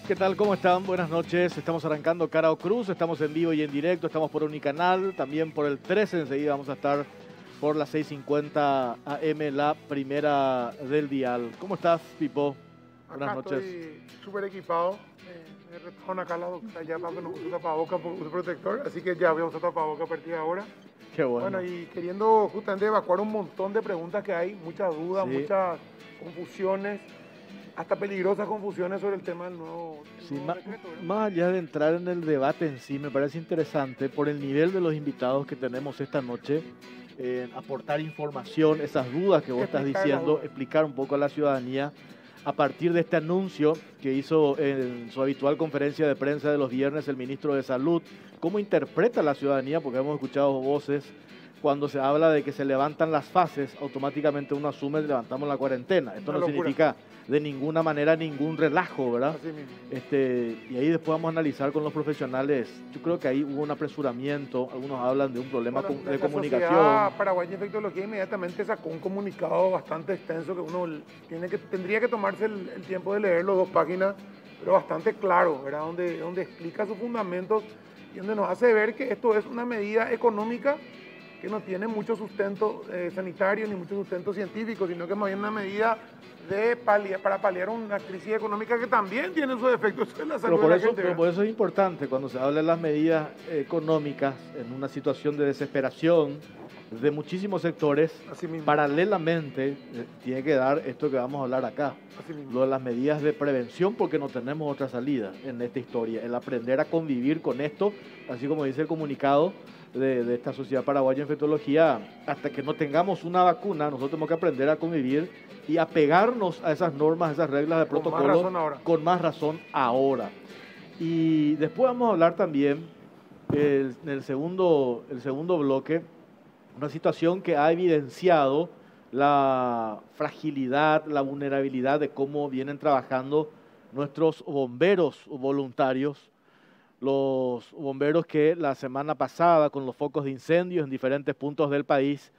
¿Qué tal? ¿Cómo están? Buenas noches. Estamos arrancando Cara o Cruz. Estamos en vivo y en directo. Estamos por Unicanal, también por el 13. Enseguida vamos a estar por las 6:50 AM, la primera del dial. ¿Cómo estás, Pipo? Buenas Acá noches. estoy súper equipado. Me retaron acá la doctora ya para que no use tapabocas porque use protector. Así que ya voy a usar tapabocas a partir de ahora. Qué bueno. Bueno, y queriendo justamente evacuar un montón de preguntas que hay, muchas dudas, Sí. muchas confusiones, hasta peligrosas confusiones sobre el tema del nuevo, Sí, decreto, ¿verdad? más allá de entrar en el debate en sí, me parece interesante por el nivel de los invitados que tenemos esta noche, aportar información, esas dudas que vos estás Explicar las diciendo, dudas. explicar un poco a la ciudadanía a partir de este anuncio que hizo en su habitual conferencia de prensa de los viernes el ministro de Salud. ¿Cómo interpreta la ciudadanía? Porque hemos escuchado voces cuando se habla de que se levantan las fases, automáticamente uno asume que levantamos la cuarentena. Esto Una no locura. significa de ninguna manera ningún relajo, ¿verdad? Así mismo. Y ahí después vamos a analizar con los profesionales. Yo creo que ahí hubo un apresuramiento. Algunos hablan de un problema Bueno, de la comunicación. Sociedad Paraguaya de Infectología inmediatamente sacó un comunicado bastante extenso que uno tendría que tomarse el tiempo de leerlo, 2 páginas, pero bastante claro, ¿verdad? Donde explica sus fundamentos y donde nos hace ver que esto es una medida económica que no tiene mucho sustento sanitario ni mucho sustento científico, sino que más bien una medida para paliar una crisis económica que también tiene sus efectos en la salud Pero por, de la eso, gente, pero ¿verdad? por eso es importante cuando se habla de las medidas económicas en una situación de desesperación de muchísimos sectores, Así mismo. paralelamente tiene que dar esto que vamos a hablar acá, Así mismo. lo de las medidas de prevención, porque no tenemos otra salida en esta historia, el aprender a convivir con esto, así como dice el comunicado de esta Sociedad Paraguaya de Infectología. Hasta que no tengamos una vacuna, nosotros tenemos que aprender a convivir y a pegarnos a esas normas, a esas reglas de Con más protocolo razón ahora. con más razón ahora. Y después vamos a hablar también en el segundo bloque, una situación que ha evidenciado la fragilidad, la vulnerabilidad de cómo vienen trabajando nuestros bomberos voluntarios, los bomberos que la semana pasada con los focos de incendios en diferentes puntos del país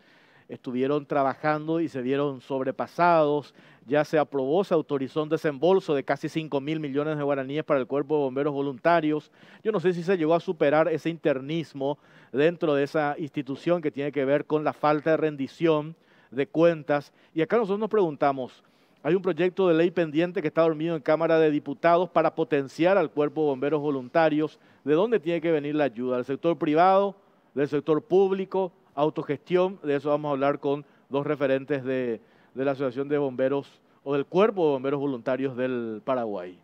estuvieron trabajando y se vieron sobrepasados. Ya se aprobó, se autorizó un desembolso de casi 5.000 millones de guaraníes para el Cuerpo de Bomberos Voluntarios. Yo no sé si se llegó a superar ese internismo dentro de esa institución que tiene que ver con la falta de rendición de cuentas. Y acá nosotros nos preguntamos, hay un proyecto de ley pendiente que está dormido en Cámara de Diputados para potenciar al Cuerpo de Bomberos Voluntarios. ¿De dónde tiene que venir la ayuda? ¿Del sector privado? ¿Del sector público? ¿Autogestión? De eso vamos a hablar con dos referentes de la Asociación de Bomberos o del Cuerpo de Bomberos Voluntarios del Paraguay.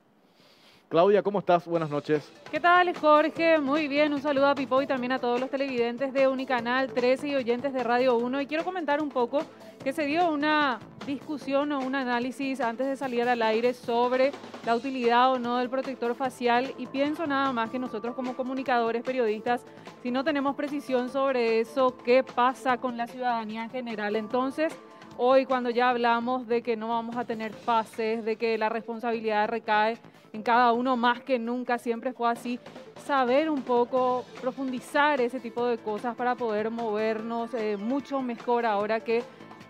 Claudia, ¿cómo estás? Buenas noches. ¿Qué tal, Jorge? Muy bien, un saludo a Pipo y también a todos los televidentes de Unicanal 13 y oyentes de Radio 1. Y quiero comentar un poco que se dio una discusión o un análisis antes de salir al aire sobre la utilidad o no del protector facial, y pienso nada más que nosotros como comunicadores, periodistas, si no tenemos precisión sobre eso, ¿qué pasa con la ciudadanía en general? Entonces, hoy cuando ya hablamos de que no vamos a tener fases, de que la responsabilidad recae en cada uno más que nunca, siempre fue así, saber un poco, profundizar ese tipo de cosas para poder movernos mucho mejor ahora que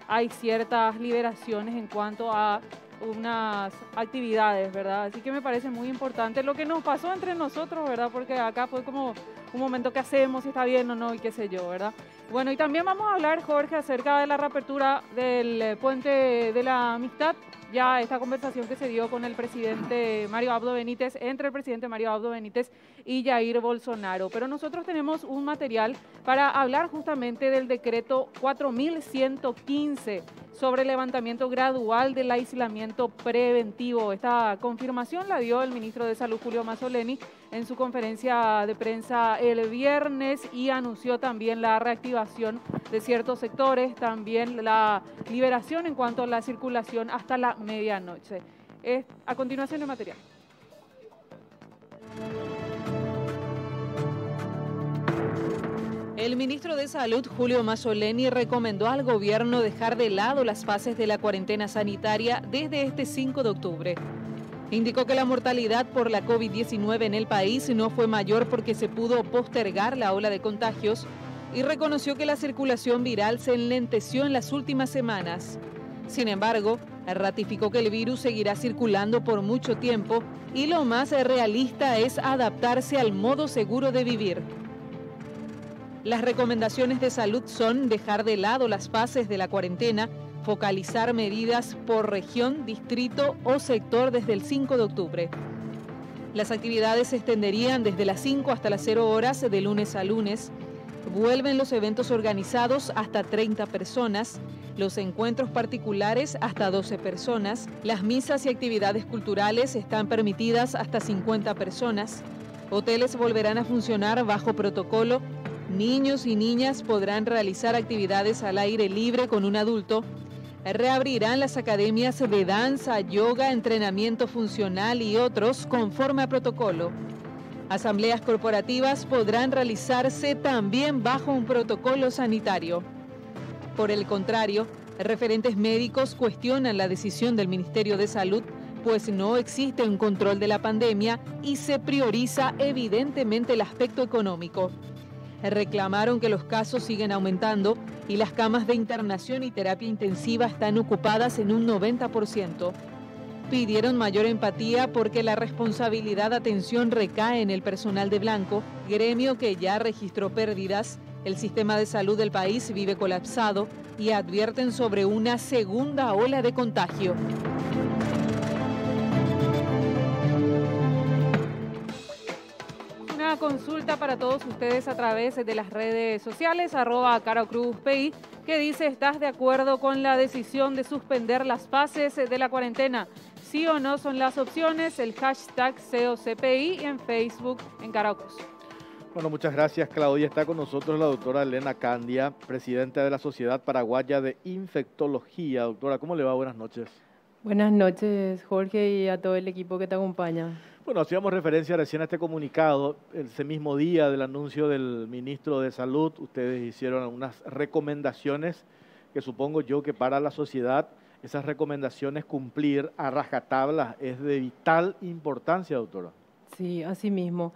hay ciertas liberaciones en cuanto a unas actividades, ¿verdad? Así que me parece muy importante lo que nos pasó entre nosotros, ¿verdad? Porque acá fue como un momento que hacemos, si está bien o no, y qué sé yo, ¿verdad? Bueno, y también vamos a hablar, Jorge, acerca de la reapertura del Puente de la Amistad. Ya esta conversación que se dio con el presidente Mario Abdo Benítez, entre el presidente Mario Abdo Benítez y Jair Bolsonaro. Pero nosotros tenemos un material para hablar justamente del decreto 4115 sobre el levantamiento gradual del aislamiento preventivo. Esta confirmación la dio el ministro de Salud, Julio Mazzoleni, en su conferencia de prensa el viernes, y anunció también la reactivación de ciertos sectores, también la liberación en cuanto a la circulación hasta la medianoche. A continuación el material. El ministro de Salud, Julio Mazzoleni, recomendó al gobierno dejar de lado las fases de la cuarentena sanitaria desde este 5 de octubre. Indicó que la mortalidad por la COVID-19 en el país no fue mayor porque se pudo postergar la ola de contagios, y reconoció que la circulación viral se enlenteció en las últimas semanas. Sin embargo, Ratificó que el virus seguirá circulando por mucho tiempo y lo más realista es adaptarse al modo seguro de vivir. Las recomendaciones de salud son dejar de lado las fases de la cuarentena, focalizar medidas por región, distrito o sector desde el 5 de octubre. Las actividades se extenderían desde las 5 hasta las 0 horas de lunes a lunes. Vuelven los eventos organizados hasta 30 personas, los encuentros particulares hasta 12 personas, las misas y actividades culturales están permitidas hasta 50 personas, hoteles volverán a funcionar bajo protocolo, niños y niñas podrán realizar actividades al aire libre con un adulto, reabrirán las academias de danza, yoga, entrenamiento funcional y otros conforme a protocolo. Asambleas corporativas podrán realizarse también bajo un protocolo sanitario. Por el contrario, referentes médicos cuestionan la decisión del Ministerio de Salud, pues no existe un control de la pandemia y se prioriza evidentemente el aspecto económico. Reclamaron que los casos siguen aumentando y las camas de internación y terapia intensiva están ocupadas en un 90%. Pidieron mayor empatía porque la responsabilidad de atención recae en el personal de blanco, gremio que ya registró pérdidas. El sistema de salud del país vive colapsado y advierten sobre una segunda ola de contagio. Una consulta para todos ustedes a través de las redes sociales, @CaroCruzPI, que dice: ¿estás de acuerdo con la decisión de suspender las fases de la cuarentena? Sí o no son las opciones, el hashtag COCPI y en Facebook en Caracruz. Bueno, muchas gracias, Claudia. Está con nosotros la doctora Elena Candia, presidenta de la Sociedad Paraguaya de Infectología. Doctora, ¿cómo le va? Buenas noches. Buenas noches, Jorge, y a todo el equipo que te acompaña. Bueno, hacíamos referencia recién a este comunicado. Ese mismo día del anuncio del ministro de Salud, ustedes hicieron unas recomendaciones que supongo yo que para la sociedad esas recomendaciones cumplir a rajatabla es de vital importancia, doctora. Sí, así mismo.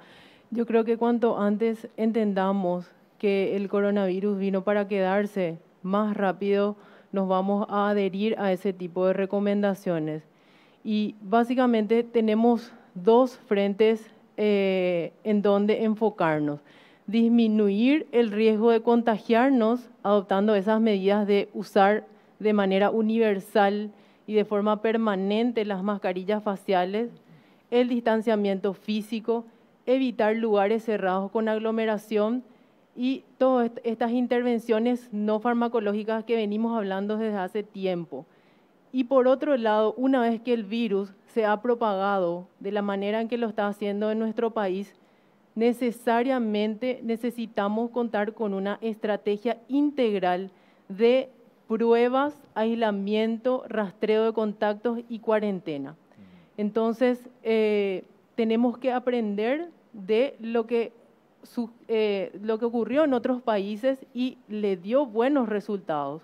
Yo creo que cuanto antes entendamos que el coronavirus vino para quedarse, más rápido nos vamos a adherir a ese tipo de recomendaciones. Y básicamente tenemos dos frentes en donde enfocarnos. Disminuir el riesgo de contagiarnos adoptando esas medidas de usar de manera universal y de forma permanente las mascarillas faciales, el distanciamiento físico, evitar lugares cerrados con aglomeración y todas estas intervenciones no farmacológicas que venimos hablando desde hace tiempo. Y por otro lado, una vez que el virus se ha propagado de la manera en que lo está haciendo en nuestro país, necesariamente necesitamos contar con una estrategia integral de pruebas, aislamiento, rastreo de contactos y cuarentena. Entonces, tenemos que aprender de lo que ocurrió en otros países y le dio buenos resultados.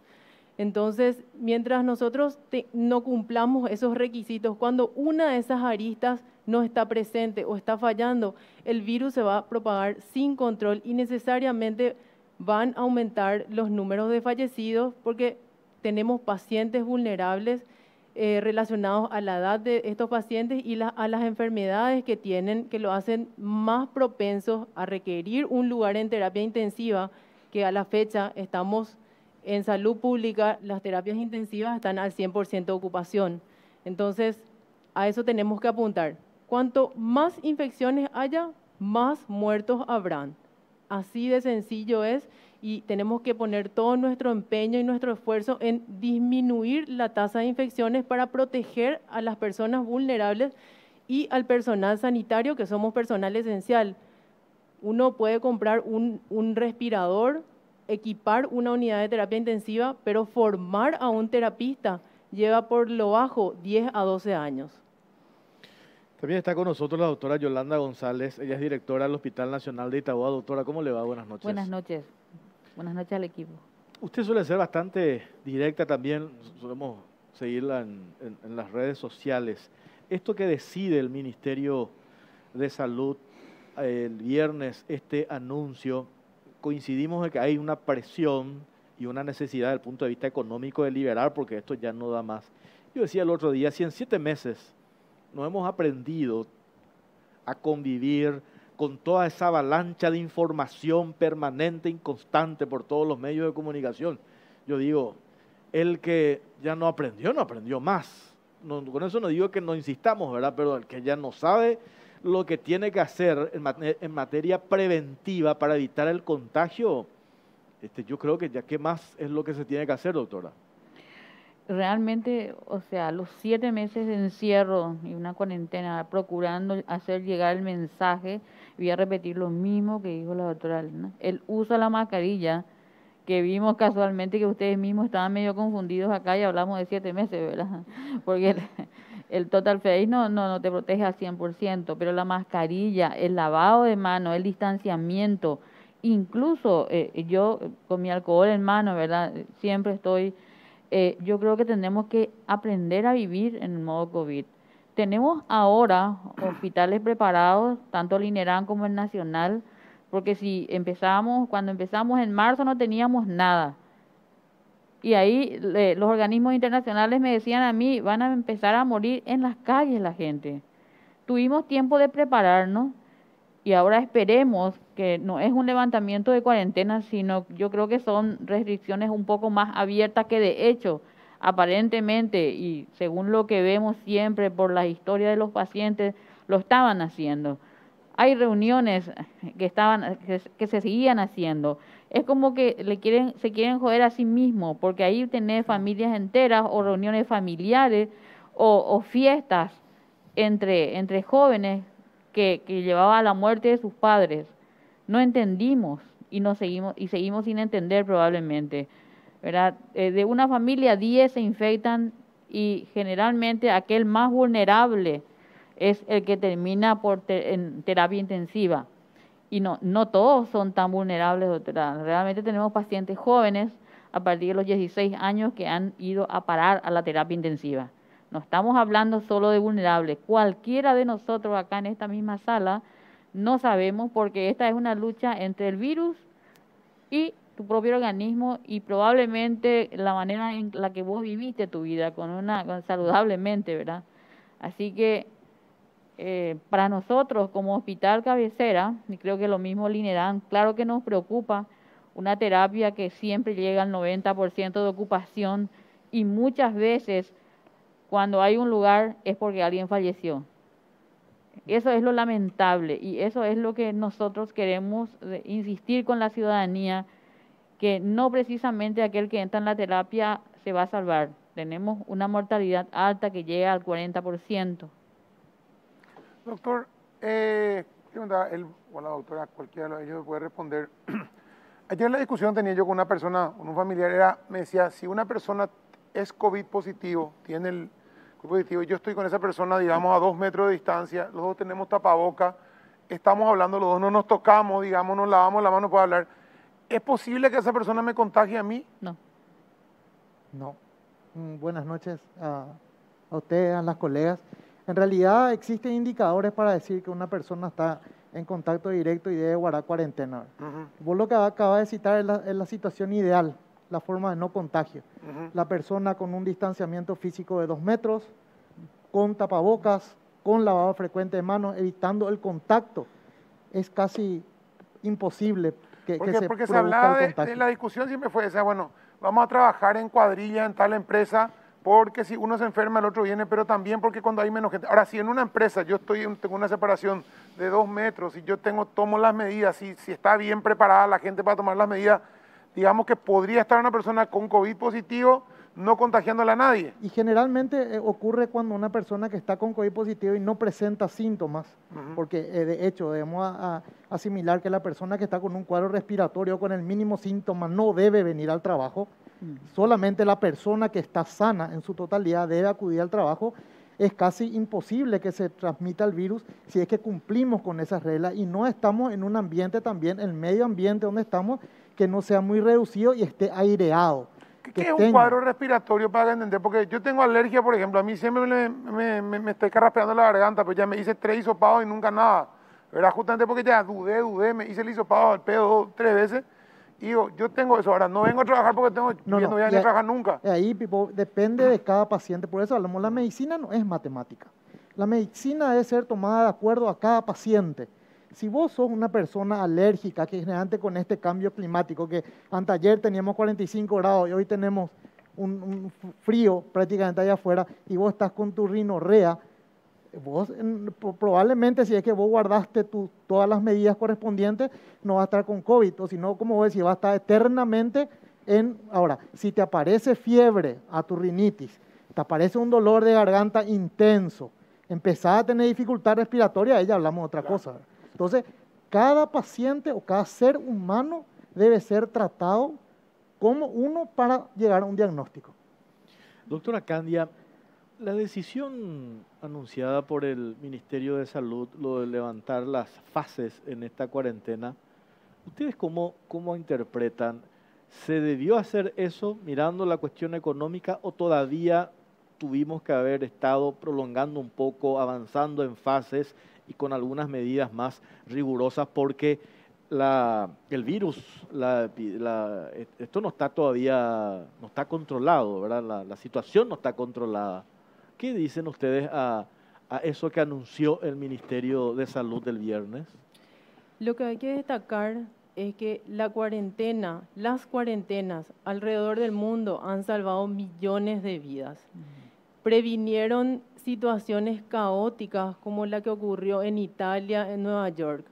Entonces, mientras nosotros no cumplamos esos requisitos, cuando una de esas aristas no está presente o está fallando, el virus se va a propagar sin control y necesariamente van a aumentar los números de fallecidos porque tenemos pacientes vulnerables relacionados a la edad de estos pacientes y a las enfermedades que tienen, que lo hacen más propensos a requerir un lugar en terapia intensiva, que a la fecha estamos en salud pública, las terapias intensivas están al 100% de ocupación. Entonces, a eso tenemos que apuntar. Cuanto más infecciones haya, más muertos habrán. Así de sencillo es y tenemos que poner todo nuestro empeño y nuestro esfuerzo en disminuir la tasa de infecciones para proteger a las personas vulnerables y al personal sanitario, que somos personal esencial. Uno puede comprar un respirador, equipar una unidad de terapia intensiva, pero formar a un terapista lleva por lo bajo 10 a 12 años. También está con nosotros la doctora Yolanda González, ella es directora del Hospital Nacional de Itagua. Doctora, ¿cómo le va? Buenas noches. Buenas noches. Buenas noches al equipo. Usted suele ser bastante directa también, solemos seguirla en las redes sociales. Esto que decide el Ministerio de Salud el viernes, este anuncio, coincidimos en que hay una presión y una necesidad desde el punto de vista económico de liberar, porque esto ya no da más. Yo decía el otro día, si en 7 meses no hemos aprendido a convivir con toda esa avalancha de información permanente, inconstante por todos los medios de comunicación, yo digo, el que ya no aprendió más. No, con eso no digo que no insistamos, ¿verdad? Pero el que ya no sabe lo que tiene que hacer en materia preventiva para evitar el contagio, yo creo que ya qué más es lo que se tiene que hacer, doctora. Realmente, o sea, los 7 meses de encierro y una cuarentena, procurando hacer llegar el mensaje, voy a repetir lo mismo que dijo la doctora Elena, el uso de la mascarilla, que vimos casualmente que ustedes mismos estaban medio confundidos acá y hablamos de 7 meses, ¿verdad? Porque el Total Face no te protege al 100%, pero la mascarilla, el lavado de manos, el distanciamiento, incluso yo con mi alcohol en mano, ¿verdad? Siempre estoy, yo creo que tenemos que aprender a vivir en el modo COVID. Tenemos ahora hospitales preparados, tanto el INERAN como el Nacional, porque cuando empezamos en marzo no teníamos nada. Y ahí los organismos internacionales me decían a mí, van a empezar a morir en las calles la gente. Tuvimos tiempo de prepararnos y ahora esperemos que no es un levantamiento de cuarentena, sino yo creo que son restricciones un poco más abiertas que de hecho, aparentemente, y según lo que vemos siempre por la historia de los pacientes, lo estaban haciendo. Hay reuniones que se seguían haciendo. Es como que se quieren joder a sí mismos, porque ahí tenés familias enteras o reuniones familiares o fiestas entre jóvenes que llevaba a la muerte de sus padres. No entendimos y seguimos sin entender probablemente, ¿verdad? De una familia 10 se infectan y generalmente aquel más vulnerable es el que termina en terapia intensiva. Y no todos son tan vulnerables, doctora. Realmente tenemos pacientes jóvenes a partir de los 16 años que han ido a parar a la terapia intensiva. No estamos hablando solo de vulnerables. Cualquiera de nosotros acá en esta misma sala no sabemos, porque esta es una lucha entre el virus y tu propio organismo y probablemente la manera en la que vos viviste tu vida saludablemente, ¿verdad? Así que para nosotros como hospital cabecera, y creo que lo mismo el INERAN, claro que nos preocupa una terapia que siempre llega al 90% de ocupación y muchas veces cuando hay un lugar es porque alguien falleció. Eso es lo lamentable y eso es lo que nosotros queremos insistir con la ciudadanía, que no precisamente aquel que entra en la terapia se va a salvar. Tenemos una mortalidad alta que llega al 40%. Doctor, o la doctora, cualquiera de ellos puede responder. Ayer la discusión tenía yo con una persona, con un familiar, me decía, si una persona es COVID positivo, tiene el COVID positivo, y yo estoy con esa persona, digamos, a 2 metros de distancia, los dos tenemos tapaboca, estamos hablando los dos, no nos tocamos, digamos, nos lavamos la mano para hablar, ¿es posible que esa persona me contagie a mí? No. No. Buenas noches a ustedes, a las colegas. En realidad existen indicadores para decir que una persona está en contacto directo y debe guardar cuarentena. Vos lo que acabas de citar es la situación ideal, la forma de no contagio. La persona con un distanciamiento físico de 2 metros, con tapabocas, con lavado frecuente de manos, evitando el contacto. Es casi imposible que se porque se produzca hablaba el contagio. de la discusión siempre fue esa, bueno, vamos a trabajar en cuadrilla en tal empresa, porque si uno se enferma el otro viene, pero también porque cuando hay menos gente. Ahora, si en una empresa yo tengo una separación de 2 metros y yo tomo las medidas, si está bien preparada la gente para tomar las medidas, digamos que podría estar una persona con COVID positivo no contagiándola a nadie. Y generalmente ocurre cuando una persona que está con COVID positivo y no presenta síntomas, porque de hecho debemos asimilar que la persona que está con un cuadro respiratorio con el mínimo síntoma no debe venir al trabajo. Solamente la persona que está sana en su totalidad debe acudir al trabajo. Es casi imposible que se transmita el virus si es que cumplimos con esas reglas y no estamos en un ambiente también, el medio ambiente donde estamos, que no sea muy reducido y esté aireado. ¿Qué es un cuadro respiratorio para entender? Porque yo tengo alergia, por ejemplo, a mí siempre me estoy carraspeando la garganta, pues ya me hice 3 hisopados y nunca nada, ¿verdad? Justamente porque ya dudé, me hice el hisopado al pedo 3 veces Y yo tengo eso, ahora no vengo a trabajar porque yo no voy a venir a trabajar nunca. Ahí, Pipo, depende de cada paciente, por eso hablamos, la medicina no es matemática. La medicina debe ser tomada de acuerdo a cada paciente. Si vos sos una persona alérgica, que generalmente con este cambio climático, que anteayer teníamos 45 grados y hoy tenemos un frío prácticamente allá afuera, y vos estás con tu rinorrea, vos probablemente si es que vos guardaste todas las medidas correspondientes, no vas a estar con COVID, o si no, como vos decís, vas a estar eternamente en... Ahora, si te aparece fiebre a tu rinitis, te aparece un dolor de garganta intenso, empezás a tener dificultad respiratoria, ahí ya hablamos de otra cosa. Entonces, cada paciente o cada ser humano debe ser tratado como uno para llegar a un diagnóstico. Doctora Candia, la decisión anunciada por el Ministerio de Salud, lo de levantar las fases en esta cuarentena, ¿ustedes cómo interpretan? ¿Se debió hacer eso mirando la cuestión económica o todavía tuvimos que haber estado prolongando un poco, avanzando en fases y con algunas medidas más rigurosas porque el virus, esto no está todavía, no está controlado, ¿verdad? La situación no está controlada? ¿Qué dicen ustedes a eso que anunció el Ministerio de Salud el viernes? Lo que hay que destacar es que las cuarentenas alrededor del mundo han salvado millones de vidas. Previnieron situaciones caóticas como la que ocurrió en Italia, en Nueva York.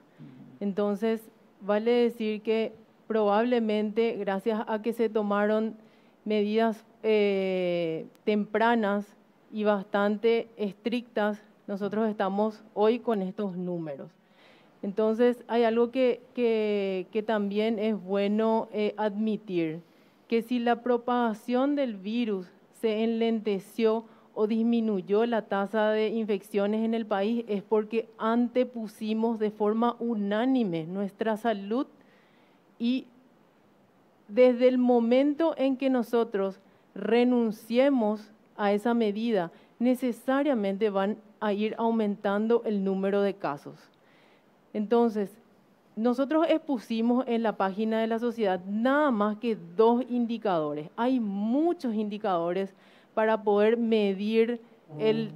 Entonces, vale decir que probablemente gracias a que se tomaron medidas tempranas y bastante estrictas, nosotros estamos hoy con estos números. Entonces, hay algo que también es bueno admitir, que si la propagación del virus se enlenteció o disminuyó la tasa de infecciones en el país, es porque antepusimos de forma unánime nuestra salud y desde el momento en que nosotros renunciemos a esa medida, necesariamente van a ir aumentando el número de casos. Entonces, nosotros expusimos en la página de la sociedad nada más que 2 indicadores. Hay muchos indicadores para poder medir el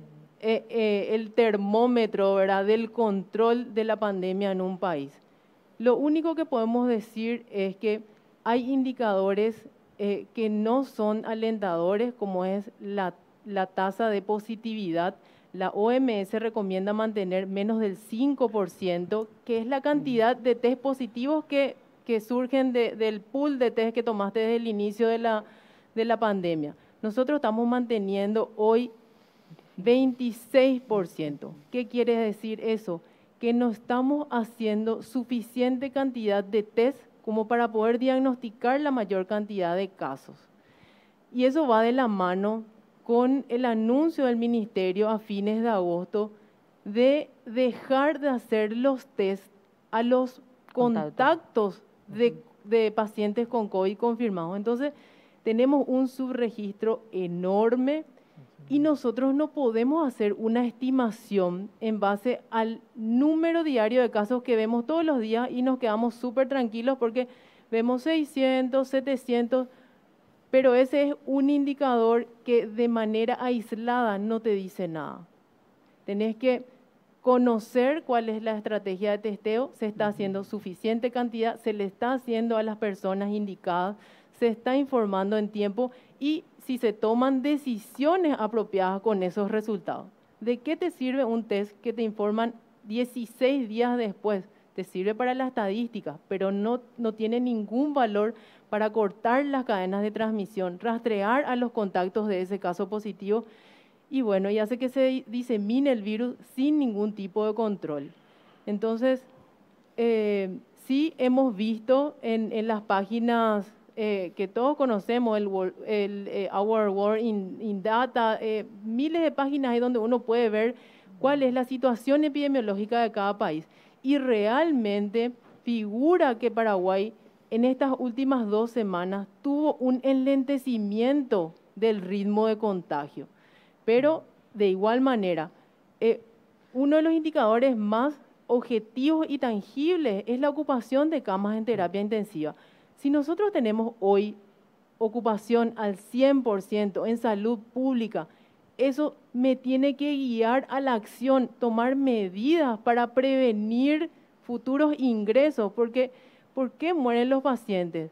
termómetro, ¿verdad?, del control de la pandemia en un país. Lo único que podemos decir es que hay indicadores que no son alentadores, como es la tasa de positividad. La OMS recomienda mantener menos del 5%, que es la cantidad de test positivos que surgen del pool de test que tomaste desde el inicio de la pandemia. Nosotros estamos manteniendo hoy 26%. ¿Qué quiere decir eso? Que no estamos haciendo suficiente cantidad de test como para poder diagnosticar la mayor cantidad de casos. Y eso va de la mano con el anuncio del Ministerio a fines de agosto de dejar de hacer los test a los contactos de pacientes con COVID confirmados. Entonces, tenemos un subregistro enorme y nosotros no podemos hacer una estimación en base al número diario de casos que vemos todos los días y nos quedamos súper tranquilos porque vemos 600, 700, pero ese es un indicador que de manera aislada no te dice nada. Tenés que conocer cuál es la estrategia de testeo, se está haciendo suficiente cantidad, se le está haciendo a las personas indicadas, se está informando en tiempo y si se toman decisiones apropiadas con esos resultados. ¿De qué te sirve un test que te informan 16 días después? Te sirve para la estadística, pero no tiene ningún valor para cortar las cadenas de transmisión, rastrear a los contactos de ese caso positivo y bueno, y hace que se disemine el virus sin ningún tipo de control. Entonces, sí hemos visto en las páginas que todos conocemos, Our World in Data, miles de páginas ahí donde uno puede ver cuál es la situación epidemiológica de cada país. Y realmente figura que Paraguay en estas últimas 2 semanas tuvo un enlentecimiento del ritmo de contagio. Pero de igual manera, uno de los indicadores más objetivos y tangibles es la ocupación de camas en terapia intensiva. Si nosotros tenemos hoy ocupación al 100% en salud pública, eso me tiene que guiar a la acción, tomar medidas para prevenir futuros ingresos, porque ¿por qué mueren los pacientes?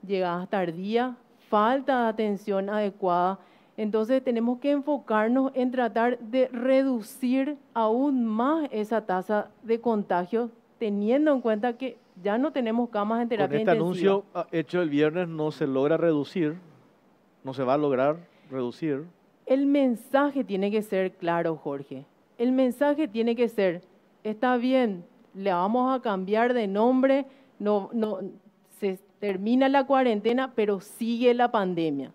Llegadas tardías, falta de atención adecuada. Entonces tenemos que enfocarnos en tratar de reducir aún más esa tasa de contagio, teniendo en cuenta que ya no tenemos camas en terapia Con este intensiva. anuncio hecho el viernes no se logra reducir, no se va a lograr reducir. El mensaje tiene que ser claro, Jorge. El mensaje tiene que ser, está bien, le vamos a cambiar de nombre, se termina la cuarentena, pero sigue la pandemia.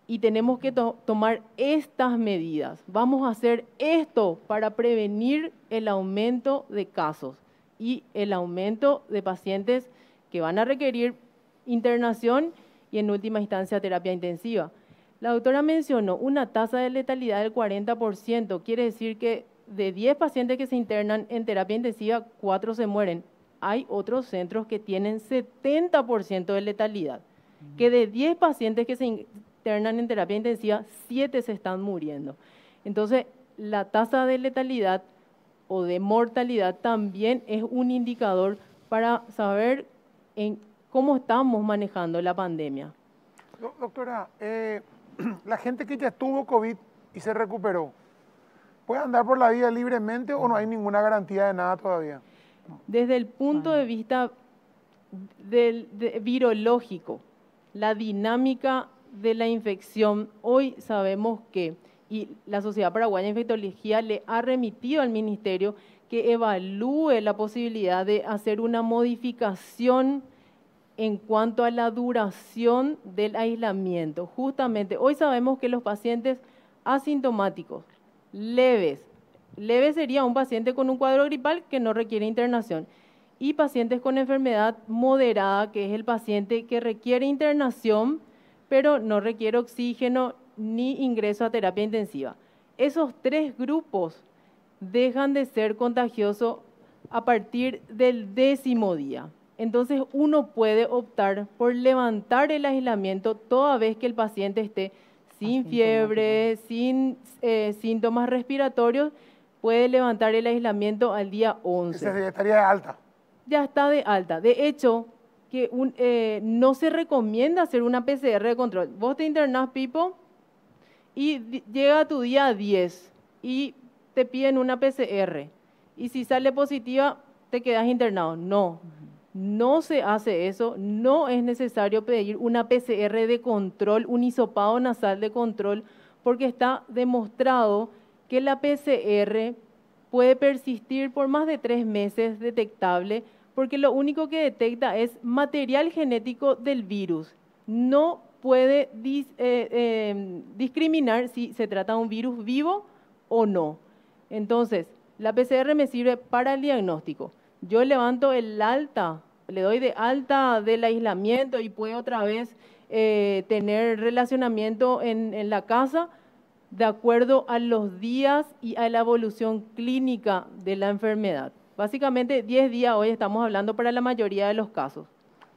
Y tenemos que tomar estas medidas. Vamos a hacer esto para prevenir el aumento de casos y el aumento de pacientes que van a requerir internación y en última instancia terapia intensiva. La doctora mencionó una tasa de letalidad del 40%, quiere decir que de 10 pacientes que se internan en terapia intensiva, 4 se mueren. Hay otros centros que tienen 70% de letalidad, que de 10 pacientes que se internan en terapia intensiva, 7 se están muriendo. Entonces, la tasa de letalidad o de mortalidad también es un indicador para saber en cómo estamos manejando la pandemia. Doctora, la gente que ya tuvo COVID y se recuperó, ¿puede andar por la vida libremente o no hay ninguna garantía de nada todavía? Desde el punto de vista virológico, la dinámica de la infección, hoy sabemos que, y la Sociedad Paraguaya de Infectología le ha remitido al Ministerio que evalúe la posibilidad de hacer una modificación en cuanto a la duración del aislamiento. Justamente, hoy sabemos que los pacientes asintomáticos, leves sería un paciente con un cuadro gripal que no requiere internación, y pacientes con enfermedad moderada, que es el paciente que requiere internación, pero no requiere oxígeno ni ingreso a terapia intensiva. Esos 3 grupos dejan de ser contagiosos a partir del 10º día. Entonces uno puede optar por levantar el aislamiento toda vez que el paciente esté sin fiebre, sin síntomas respiratorios, puede levantar el aislamiento al día 11. Ese estaría de alta. Ya está de alta. De hecho, que no se recomienda hacer una PCR de control. Vos te internás, Pipo, y llega tu día 10 y te piden una PCR. Y si sale positiva, te quedas internado. No se hace eso. No es necesario pedir una PCR de control, un hisopado nasal de control, porque está demostrado que la PCR puede persistir por más de 3 meses detectable, porque lo único que detecta es material genético del virus. No puede discriminar si se trata de un virus vivo o no. Entonces, la PCR me sirve para el diagnóstico. Yo levanto el alta, le doy de alta del aislamiento y puedo otra vez tener relacionamiento en la casa de acuerdo a los días y a la evolución clínica de la enfermedad. Básicamente 10 días hoy estamos hablando para la mayoría de los casos.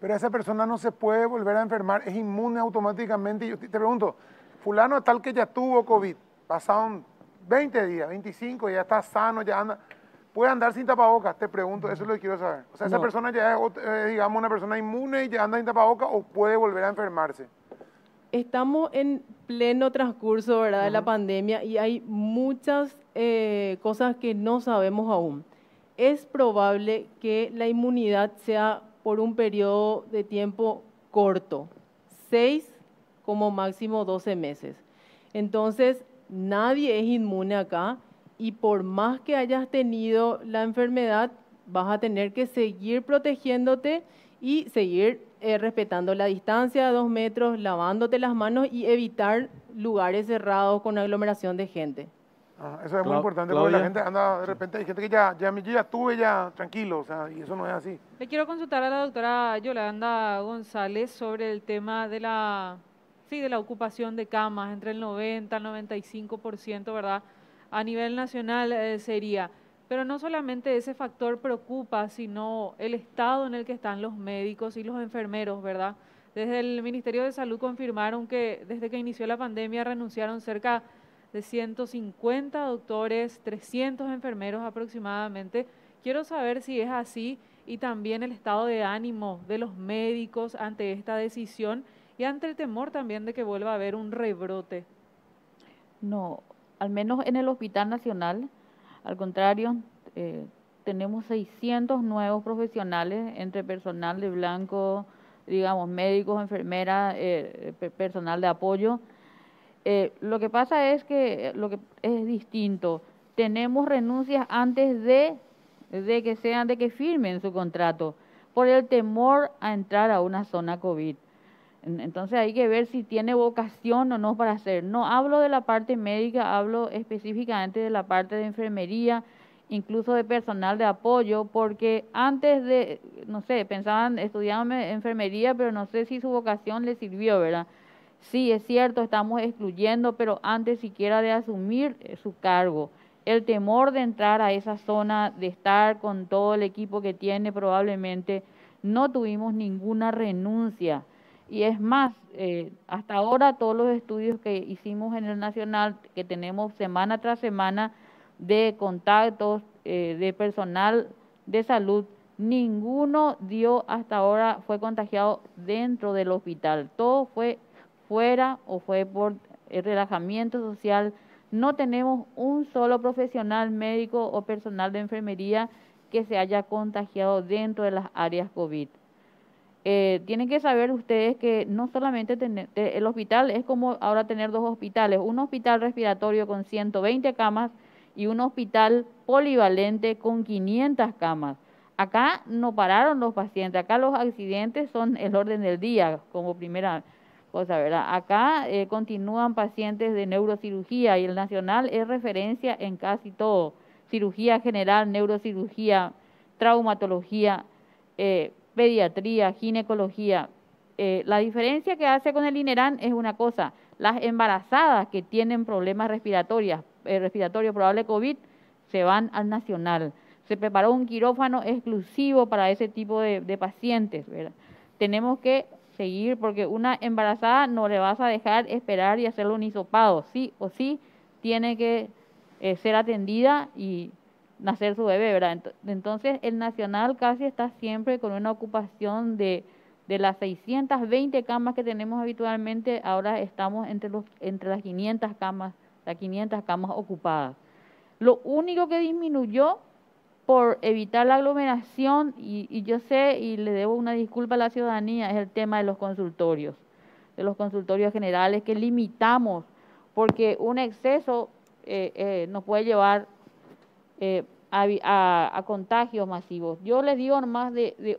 Pero esa persona no se puede volver a enfermar, es inmune automáticamente. Yo te pregunto, fulano tal que ya tuvo COVID, pasaron 20 días, 25, ya está sano, ya anda, ¿puede andar sin tapabocas? Te pregunto, eso es lo que quiero saber. O sea, esa persona ya es, digamos, una persona inmune y ya anda sin tapabocas o puede volver a enfermarse. Estamos en pleno transcurso, ¿verdad?, de la pandemia y hay muchas cosas que no sabemos aún. Es probable que la inmunidad sea por un periodo de tiempo corto, 6 como máximo 12 meses. Entonces, nadie es inmune acá y por más que hayas tenido la enfermedad, vas a tener que seguir protegiéndote y seguir respetando la distancia de 2 metros, lavándote las manos y evitar lugares cerrados con aglomeración de gente. Eso es muy importante porque la gente anda, de repente hay gente que ya estuve ya tranquilo, o sea, y eso no es así. Le quiero consultar a la doctora Yolanda González sobre el tema de la ocupación de camas, entre el 90 al 95%, ¿verdad? A nivel nacional sería. Pero no solamente ese factor preocupa, sino el estado en el que están los médicos y los enfermeros, ¿verdad? Desde el Ministerio de Salud confirmaron que desde que inició la pandemia renunciaron cerca de 150 doctores, 300 enfermeros aproximadamente. Quiero saber si es así y también el estado de ánimo de los médicos ante esta decisión y ante el temor también de que vuelva a haber un rebrote. No, al menos en el Hospital Nacional, al contrario, tenemos 600 nuevos profesionales entre personal de blanco, digamos, médicos, enfermeras, personal de apoyo. Lo que pasa es que lo que es distinto. Tenemos renuncias antes de que firmen su contrato, por el temor a entrar a una zona COVID. Entonces hay que ver si tiene vocación o no para hacer. No hablo de la parte médica, hablo específicamente de la parte de enfermería, incluso de personal de apoyo, porque antes de, no sé, pensaban, estudiaban enfermería, pero no sé si su vocación les sirvió, ¿verdad? Sí, es cierto, estamos excluyendo, pero antes siquiera de asumir su cargo, el temor de entrar a esa zona, de estar con todo el equipo que tiene, probablemente no tuvimos ninguna renuncia. Y es más, hasta ahora todos los estudios que hicimos en el Nacional, que tenemos semana tras semana de contactos de personal de salud, ninguno dio hasta ahora, fue contagiado dentro del hospital. Todo fue fuera o fue por relajamiento social. No tenemos un solo profesional médico o personal de enfermería que se haya contagiado dentro de las áreas COVID. Tienen que saber ustedes que no solamente el hospital es como ahora tener dos hospitales, un hospital respiratorio con 120 camas y un hospital polivalente con 500 camas. Acá no pararon los pacientes, acá los accidentes son el orden del día como primera cosa, ¿verdad? Acá continúan pacientes de neurocirugía y el Nacional es referencia en casi todo, cirugía general, neurocirugía, traumatología, pediatría, ginecología. La diferencia que hace con el INERAN es una cosa, las embarazadas que tienen problemas respiratorios probable COVID, se van al Nacional. Se preparó un quirófano exclusivo para ese tipo de pacientes, ¿verdad? Tenemos que seguir porque una embarazada no le vas a dejar esperar y hacerlo un hisopado, sí o sí tiene que ser atendida y nacer su bebé, ¿verdad? Entonces el Nacional casi está siempre con una ocupación de las 620 camas que tenemos habitualmente, ahora estamos entre las 500 camas ocupadas. Lo único que disminuyó por evitar la aglomeración, y yo sé y le debo una disculpa a la ciudadanía, es el tema de los consultorios generales que limitamos, porque un exceso nos puede llevar a contagios masivos. Yo les digo nomás de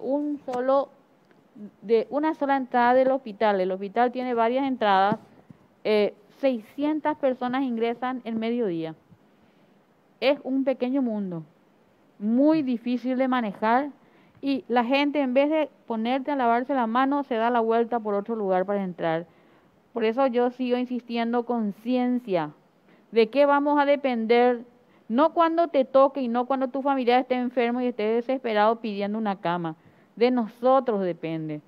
una sola entrada del hospital. El hospital tiene varias entradas, 600 personas ingresan el mediodía. Es un pequeño mundo, muy difícil de manejar y la gente en vez de ponerte a lavarse la mano se da la vuelta por otro lugar para entrar. Por eso yo sigo insistiendo con ciencia. ¿De qué vamos a depender? No cuando te toque y no cuando tu familiar esté enfermo y esté desesperado pidiendo una cama. De nosotros depende.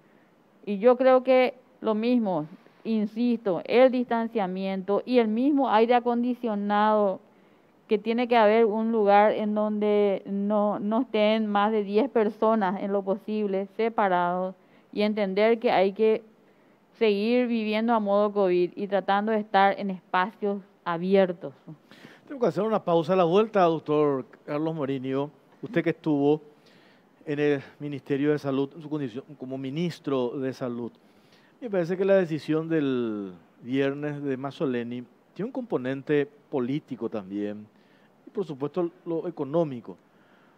Y yo creo que lo mismo, insisto, el distanciamiento y el mismo aire acondicionado, que tiene que haber un lugar en donde no estén más de 10 personas en lo posible, separados, y entender que hay que seguir viviendo a modo COVID y tratando de estar en espacios abiertos. Tengo que hacer una pausa a la vuelta, doctor Carlos Morinho. Usted que estuvo en el Ministerio de Salud, en su condición como ministro de Salud. Me parece que la decisión del viernes de Mazzoleni tiene un componente político también, y por supuesto lo económico.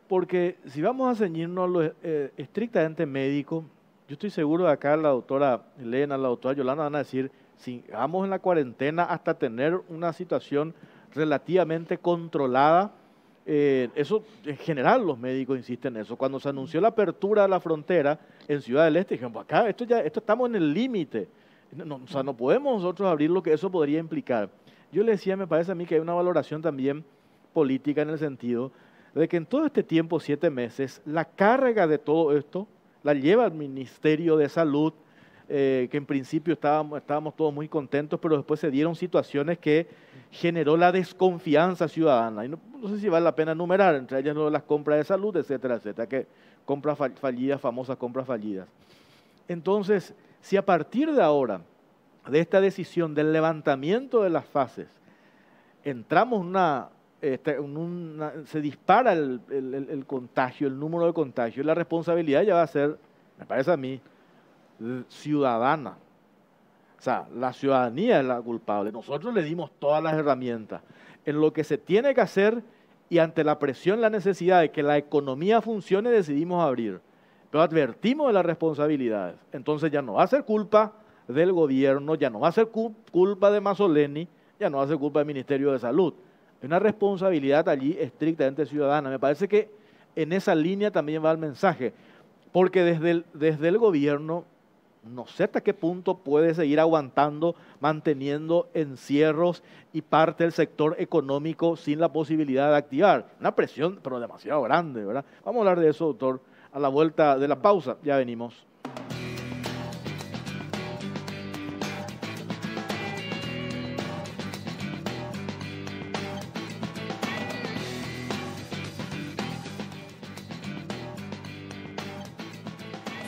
Porque si vamos a ceñirnos a lo estrictamente médico, yo estoy seguro de acá la doctora Elena, la doctora Yolanda van a decir, sigamos en la cuarentena hasta tener una situación relativamente controlada. Eso en general los médicos insisten en eso. Cuando se anunció la apertura de la frontera en Ciudad del Este, dijeron, pues acá esto estamos en el límite. O sea, no podemos nosotros abrir lo que eso podría implicar. Yo le decía, me parece a mí que hay una valoración también política en el sentido de que en todo este tiempo, 7 meses, la carga de todo esto la lleva el Ministerio de Salud, que en principio estábamos todos muy contentos, pero después se dieron situaciones que generó la desconfianza ciudadana. Y no sé si vale la pena enumerar, entre ellas las compras de salud, etcétera, etcétera, que compras fallidas, famosas compras fallidas. Entonces, si a partir de ahora, de esta decisión del levantamiento de las fases, entramos se dispara el contagio, el número de contagios, la responsabilidad ya va a ser, me parece a mí, ciudadana. O sea, la ciudadanía es la culpable. Nosotros le dimos todas las herramientas. En lo que se tiene que hacer y ante la presión, la necesidad de que la economía funcione, decidimos abrir. Pero advertimos de las responsabilidades. Entonces ya no va a ser culpa del gobierno, ya no va a ser culpa de Mazzoleni, ya no va a ser culpa del Ministerio de Salud. Hay una responsabilidad allí estrictamente ciudadana. Me parece que en esa línea también va el mensaje. Porque desde el gobierno, no sé hasta qué punto puede seguir aguantando, manteniendo encierros y parte del sector económico sin la posibilidad de activar. Una presión, pero demasiado grande, ¿verdad? Vamos a hablar de eso, doctor, a la vuelta de la pausa. Ya venimos.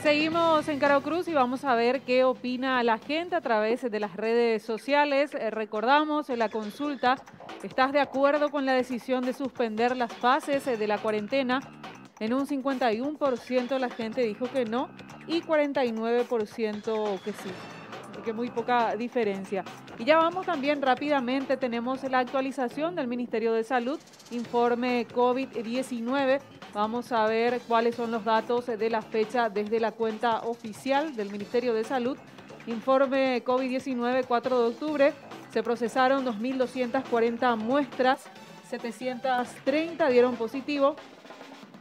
Seguimos en Caro Cruz y vamos a ver qué opina la gente a través de las redes sociales. Recordamos la consulta, ¿estás de acuerdo con la decisión de suspender las fases de la cuarentena? En un 51% la gente dijo que no y 49% que sí. Así que muy poca diferencia. Y ya vamos también rápidamente, tenemos la actualización del Ministerio de Salud, informe COVID-19. Vamos a ver cuáles son los datos de la fecha desde la cuenta oficial del Ministerio de Salud. Informe COVID-19, 4 de octubre, se procesaron 2.240 muestras, 730 dieron positivo,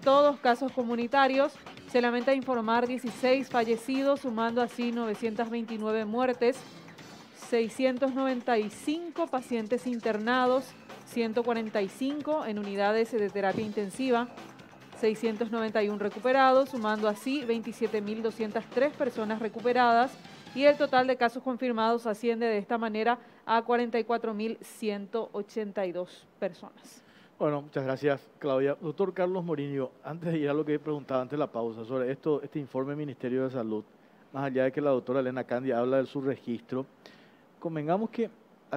todos casos comunitarios. Se lamenta informar 16 fallecidos, sumando así 929 muertes, 695 pacientes internados, 145 en unidades de terapia intensiva, 691 recuperados, sumando así 27.203 personas recuperadas y el total de casos confirmados asciende de esta manera a 44.182 personas. Bueno, muchas gracias, Claudia. Doctor Carlos Morinho, antes de ir a lo que preguntaba antes de la pausa sobre este informe del Ministerio de Salud, más allá de que la doctora Elena Candia habla del subregistro, convengamos que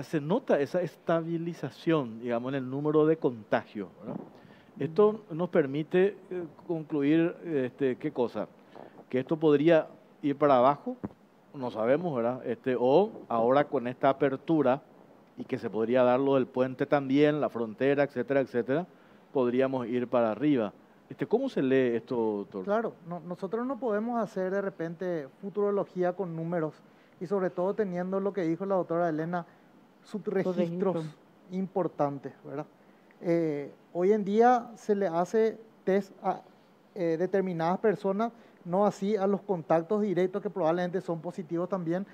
se nota esa estabilización, digamos, en el número de contagios, ¿verdad? Esto nos permite concluir, ¿qué cosa? Que esto podría ir para abajo, no sabemos, ¿verdad? O ahora con esta apertura, y que se podría dar lo del puente también, la frontera, etcétera, etcétera, podríamos ir para arriba. ¿Cómo se lee esto, doctor? Claro, nosotros no podemos hacer de repente futurología con números y sobre todo teniendo lo que dijo la doctora Elena, subregistros importantes, ¿verdad? Hoy en día se le hace test a determinadas personas, no así a los contactos directos que probablemente son positivos también.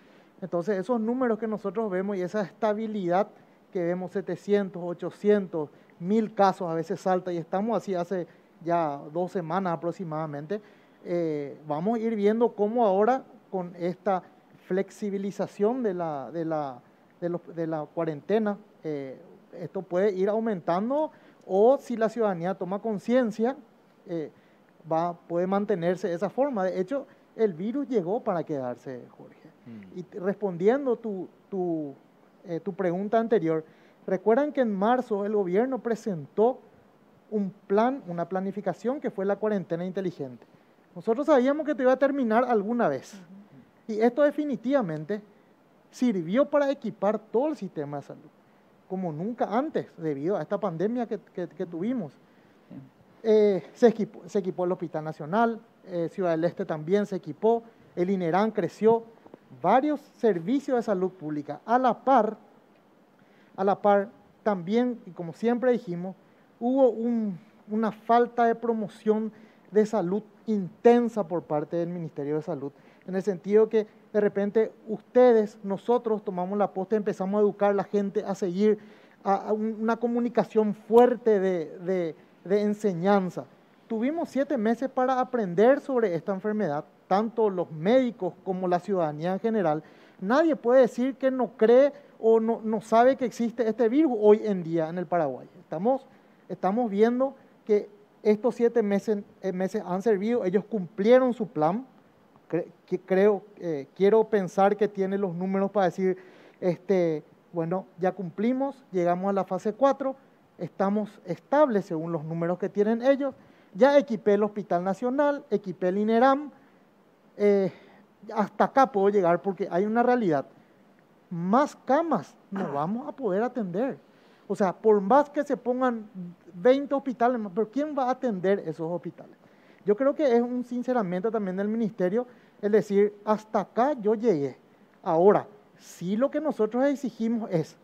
Entonces esos números que nosotros vemos y esa estabilidad que vemos, 700, 800, 1000 casos, a veces salta y estamos así hace ya 2 semanas aproximadamente, vamos a ir viendo cómo ahora con esta flexibilización de la cuarentena, esto puede ir aumentando o si la ciudadanía toma conciencia, puede mantenerse de esa forma. De hecho, el virus llegó para quedarse, Jorge. Y respondiendo tu pregunta anterior, recuerdan que en marzo el gobierno presentó un plan, una planificación que fue la cuarentena inteligente. Nosotros sabíamos que te iba a terminar alguna vez. Y esto definitivamente sirvió para equipar todo el sistema de salud, como nunca antes, debido a esta pandemia que tuvimos. Se equipó el Hospital Nacional, Ciudad del Este también se equipó, el INERAN creció, varios servicios de salud pública. A la par también, y como siempre dijimos, hubo una falta de promoción de salud intensa por parte del Ministerio de Salud, en el sentido que de repente nosotros tomamos la posta y empezamos a educar a la gente a seguir a una comunicación fuerte de de enseñanza. Tuvimos 7 meses para aprender sobre esta enfermedad, tanto los médicos como la ciudadanía en general. Nadie puede decir que no cree o no sabe que existe este virus hoy en día en el Paraguay. Estamos viendo que estos 7 meses han servido, ellos cumplieron su plan. Quiero pensar que tiene los números para decir, bueno, ya cumplimos, llegamos a la fase 4, estamos estables según los números que tienen ellos. Ya equipé el Hospital Nacional, equipé el INERAM, hasta acá puedo llegar porque hay una realidad. Más camas no vamos a poder atender. O sea, por más que se pongan 20 hospitales, pero ¿quién va a atender esos hospitales? Yo creo que es un sinceramiento también del ministerio el decir, hasta acá yo llegué. Ahora, sí lo que nosotros exigimos es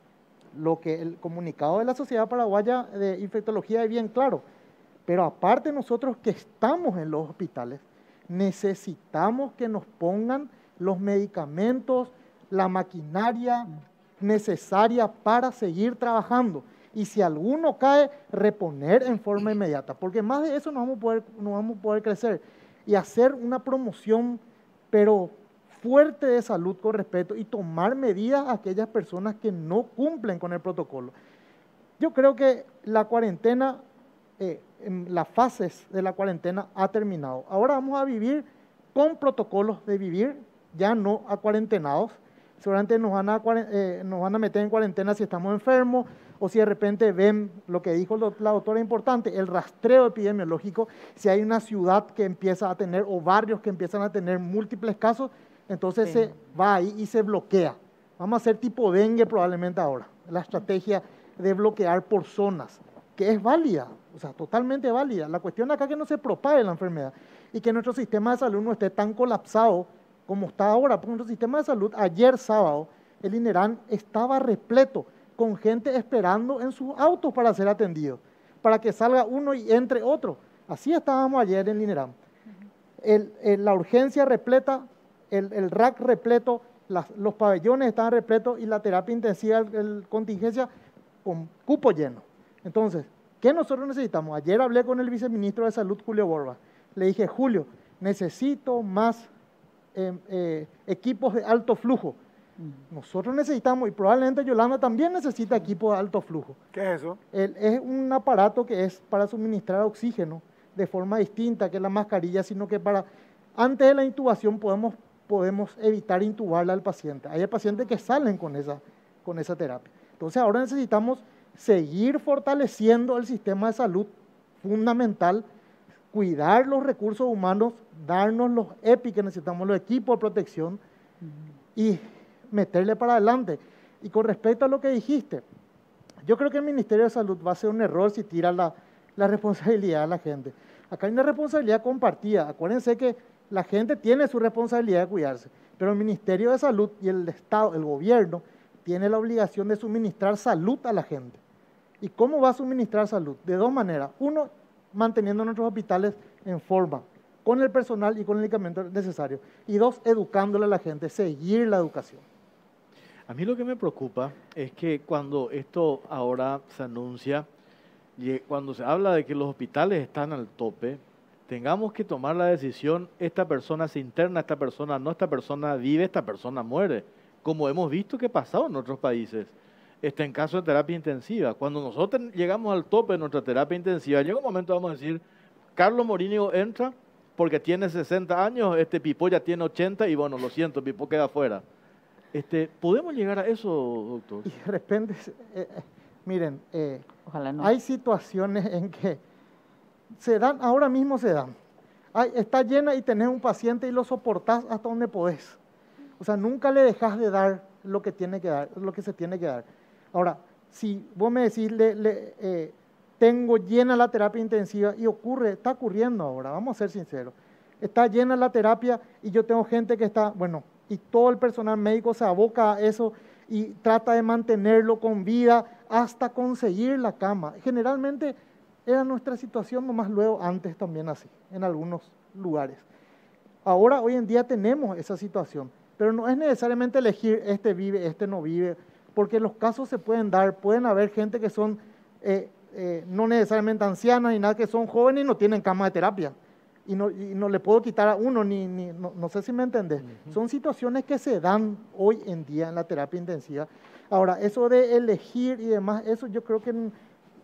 lo que el comunicado de la Sociedad Paraguaya de Infectología es bien claro, pero aparte nosotros que estamos en los hospitales, necesitamos que nos pongan los medicamentos, la maquinaria necesaria para seguir trabajando. Y si alguno cae, reponer en forma inmediata, porque más de eso no vamos a poder crecer. Y hacer una promoción, pero fuerte de salud con respeto y tomar medidas a aquellas personas que no cumplen con el protocolo. Yo creo que la cuarentena, las fases de la cuarentena ha terminado. Ahora vamos a vivir con protocolos de vivir, ya no acuarentenados. Seguramente nos van a meter en cuarentena si estamos enfermos o si de repente ven lo que dijo la doctora importante, el rastreo epidemiológico, si hay una ciudad que empieza a tener o barrios que empiezan a tener múltiples casos, entonces se va ahí y se bloquea. Vamos a hacer tipo dengue probablemente ahora, la estrategia de bloquear por zonas, que es válida, o sea, totalmente válida. La cuestión acá es que no se propague la enfermedad y que nuestro sistema de salud no esté tan colapsado como está ahora, porque nuestro sistema de salud, ayer sábado, el INERAM estaba repleto, con gente esperando en sus autos para ser atendidos, para que salga uno y entre otro. Así estábamos ayer en el INERAM. La urgencia repleta, el RAC repleto, los pabellones estaban repletos y la terapia intensiva, el contingencia, con cupo lleno. Entonces, ¿qué nosotros necesitamos? Ayer hablé con el viceministro de Salud, Julio Borba. Le dije, Julio, necesito más equipos de alto flujo. Nosotros necesitamos, y probablemente Yolanda también necesita equipos de alto flujo. ¿Qué es eso? Es un aparato que es para suministrar oxígeno de forma distinta que la mascarilla, sino que antes de la intubación podemos evitar intubarla al paciente. Hay pacientes que salen con esa terapia. Entonces ahora necesitamos seguir fortaleciendo el sistema de salud fundamental, cuidar los recursos humanos, darnos los EPI que necesitamos, los equipos de protección y meterle para adelante. Y con respecto a lo que dijiste, yo creo que el Ministerio de Salud va a ser un error si tira la responsabilidad a la gente. Acá hay una responsabilidad compartida. Acuérdense que la gente tiene su responsabilidad de cuidarse, pero el Ministerio de Salud y el Estado, el gobierno, tiene la obligación de suministrar salud a la gente. ¿Y cómo va a suministrar salud? De dos maneras. Uno, manteniendo nuestros hospitales en forma, con el personal y con el medicamento necesario. Y dos, educándole a la gente, seguir la educación. A mí lo que me preocupa es que cuando esto ahora se anuncia, cuando se habla de que los hospitales están al tope, tengamos que tomar la decisión, esta persona se interna, esta persona no, esta persona vive, esta persona muere, como hemos visto que ha pasado en otros países. En caso de terapia intensiva, cuando nosotros llegamos al tope de nuestra terapia intensiva, llega un momento vamos a decir, Carlos Morínigo entra porque tiene 60 años, Pipo ya tiene 80 y bueno, lo siento, Pipo queda afuera. ¿Podemos llegar a eso, doctor? Y de repente, miren, ojalá no. Hay situaciones en que ahora mismo se dan. Está llena y tenés un paciente y lo soportás hasta donde podés. O sea, nunca le dejás de dar lo que se tiene que dar. Ahora, si vos me decís, tengo llena la terapia intensiva y está ocurriendo ahora, vamos a ser sinceros, está llena la terapia y yo tengo gente que está, bueno, y todo el personal médico se aboca a eso y trata de mantenerlo con vida hasta conseguir la cama. Generalmente era nuestra situación, nomás luego antes también así, en algunos lugares. Ahora, hoy en día tenemos esa situación, pero no es necesariamente elegir este vive, este no vive, porque los casos se pueden dar, pueden haber gente que son no necesariamente ancianas ni nada, que son jóvenes y no tienen cama de terapia. Y no le puedo quitar a uno, no sé si me entendés. Son situaciones que se dan hoy en día en la terapia intensiva. Ahora, eso de elegir y demás, eso yo creo que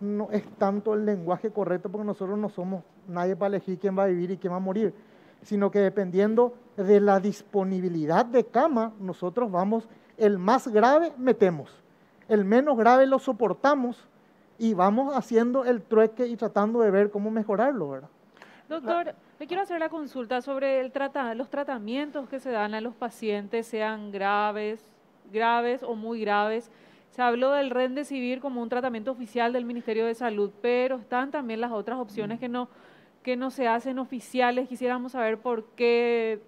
no es tanto el lenguaje correcto, porque nosotros no somos nadie para elegir quién va a vivir y quién va a morir, sino que dependiendo de la disponibilidad de cama, nosotros vamos, el más grave metemos, el menos grave lo soportamos y vamos haciendo el trueque y tratando de ver cómo mejorarlo, ¿verdad? Doctor, le quiero hacer la consulta sobre los tratamientos que se dan a los pacientes, sean graves o muy graves. Se habló del Remdesivir como un tratamiento oficial del Ministerio de Salud, pero están también las otras opciones que no se hacen oficiales. Quisiéramos saber por qué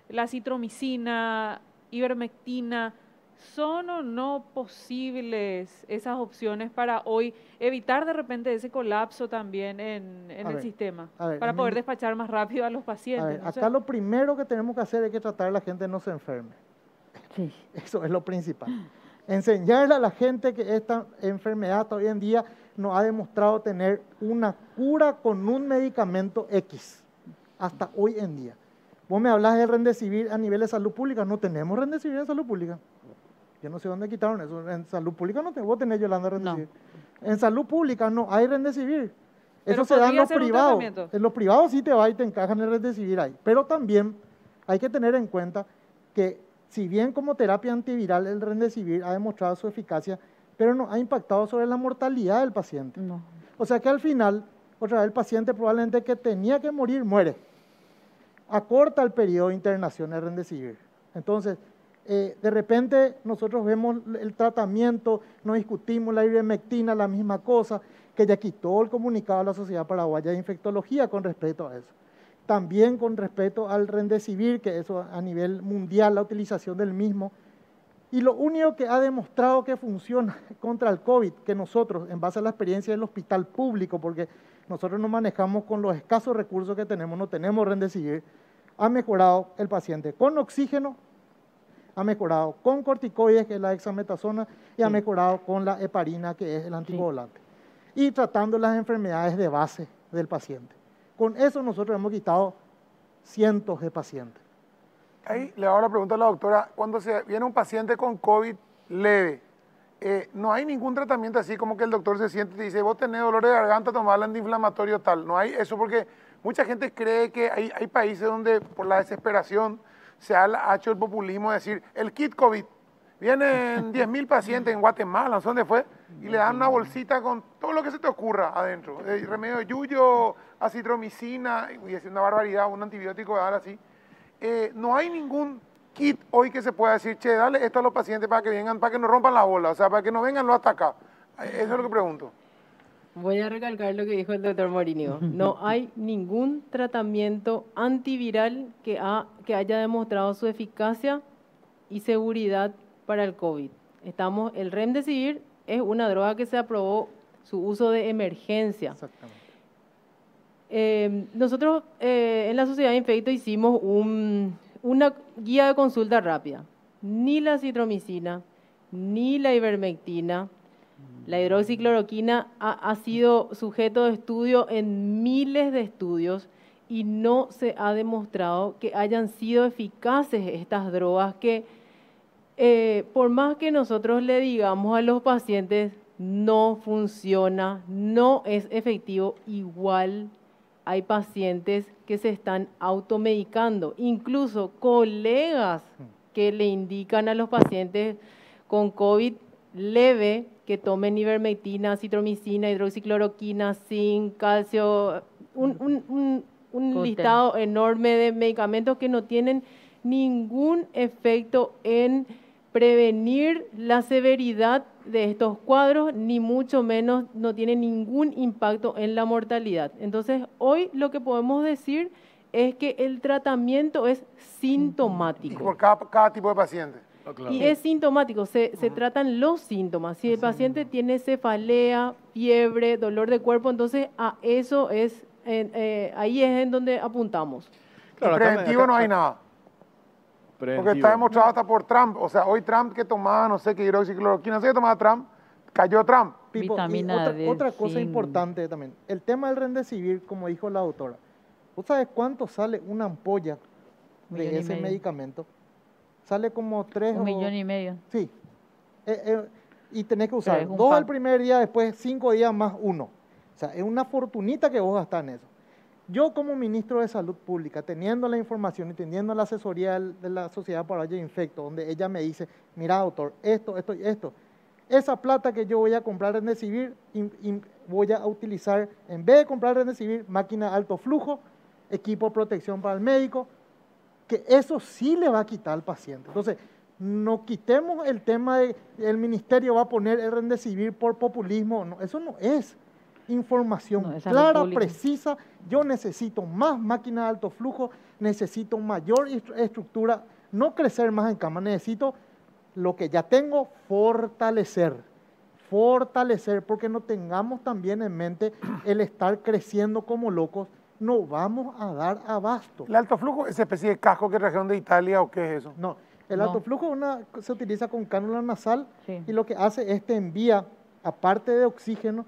la citromicina, ivermectina, ¿son o no posibles esas opciones para hoy evitar de repente ese colapso también en el sistema, para poder despachar más rápido a los pacientes? Acá lo primero que tenemos que hacer es que tratar a la gente no se enferme. Sí. Eso es lo principal. Enseñarle a la gente que esta enfermedad hasta hoy en día no ha demostrado tener una cura con un medicamento X, hasta hoy en día. Vos me hablas de Remdesivir a nivel de salud pública, no tenemos Remdesivir en salud pública. Yo no sé dónde quitaron eso. En salud pública no tenemos, vos tenés, Yolanda, Remdesivir. No. En salud pública no hay Remdesivir. Eso se da en los privados. En los privados sí te va y te encajan el Remdesivir ahí. Pero también hay que tener en cuenta que si bien como terapia antiviral el Remdesivir ha demostrado su eficacia, pero no ha impactado sobre la mortalidad del paciente. No. O sea que al final, otra vez el paciente probablemente que tenía que morir, muere. Acorta el periodo de internación el Remdesivir. Entonces, de repente nosotros vemos el tratamiento, no discutimos la ivermectina, la misma cosa, que ya quitó el comunicado a la Sociedad Paraguaya de Infectología con respecto a eso. También con respecto al Remdesivir, que eso a nivel mundial, la utilización del mismo. Y lo único que ha demostrado que funciona contra el COVID, que nosotros, en base a la experiencia del hospital público, porque nosotros nos manejamos con los escasos recursos que tenemos, no tenemos Remdesivir, ha mejorado el paciente con oxígeno, ha mejorado con corticoides, que es la dexametasona, y ha mejorado con la heparina, que es el anticoagulante. Y tratando las enfermedades de base del paciente. Con eso nosotros hemos quitado cientos de pacientes. Ahí le hago la pregunta a la doctora, cuando se viene un paciente con COVID leve, no hay ningún tratamiento así como que el doctor se siente y te dice, vos tenés dolor de garganta, tomá el antiinflamatorio tal. No hay eso porque mucha gente cree que hay países donde por la desesperación se ha hecho el populismo de decir, el kit COVID, vienen 10.000 pacientes en Guatemala, no sé dónde fue, y le dan una bolsita con todo lo que se te ocurra adentro, remedio de yuyo, acitromicina, y es una barbaridad, un antibiótico, dar así. No hay ningún kit hoy que se pueda decir, che, dale esto a los pacientes para que vengan, para que no rompan la bola, o sea, para que no vengan hasta acá. Eso es lo que pregunto. Voy a recalcar lo que dijo el doctor Morinio. No hay ningún tratamiento antiviral que haya demostrado su eficacia y seguridad para el COVID. El Remdesivir es una droga que se aprobó su uso de emergencia. Exactamente. Nosotros en la Sociedad de Infecto hicimos una guía de consulta rápida. Ni la citromicina, ni la ivermectina, la hidroxicloroquina ha sido sujeto de estudio en miles de estudios y no se ha demostrado que hayan sido eficaces estas drogas que, por más que nosotros le digamos a los pacientes, no funciona, no es efectivo, igual hay pacientes que se están automedicando, incluso colegas que le indican a los pacientes con COVID leve que tomen ivermectina, citromicina, hidroxicloroquina, zinc, calcio, un listado enorme de medicamentos que no tienen ningún efecto en prevenir la severidad de estos cuadros, ni mucho menos no tiene ningún impacto en la mortalidad. Entonces, hoy lo que podemos decir es que el tratamiento es sintomático. ¿Y por cada tipo de paciente? Oh, claro. Y es sintomático, se tratan los síntomas. Si el paciente tiene cefalea, fiebre, dolor de cuerpo, entonces a eso es, ahí es en donde apuntamos. Claro, preventivo no hay nada. Porque está demostrado hasta por Trump. O sea, hoy Trump que tomaba, no sé qué hidroxicloroquina, no sé qué tomaba Trump, Cayó Trump. Pipo, y Vitamina D, otra cosa zinc. importante también, el tema del Remdesivir, como dijo la doctora. ¿Vos sabés cuánto sale una ampolla Millón de y ese medio. medicamento? Sale como 3 1,5 millones. Sí. Y tenés que Pero usar es un 2 pack. el primer día, después 5 días más 1. O sea, es una fortunita que vos gastás en eso. Yo como ministro de Salud Pública, teniendo la información y teniendo la asesoría de la Sociedad Paraguaya de Infecto, donde ella me dice, mira doctor, esto y esto, esa plata que yo voy a comprar en Remdesivir, voy a utilizar, en vez de comprar Remdesivir, máquina de alto flujo, equipo de protección para el médico, que eso sí le va a quitar al paciente. Entonces, no quitemos el tema de el ministerio va a poner el Remdesivir por populismo, no, eso no es información No, es salud clara, pública. precisa. Yo necesito más máquinas de alto flujo, necesito mayor estructura, no crecer más en cama, necesito lo que ya tengo, fortalecer, porque no tengamos también en mente el estar creciendo como locos, no vamos a dar abasto. ¿El alto flujo es especie de casco que trajeron de Italia o qué es eso? No, el No. alto flujo se utiliza con cánula nasal Sí. y lo que hace es te envía, aparte de oxígeno,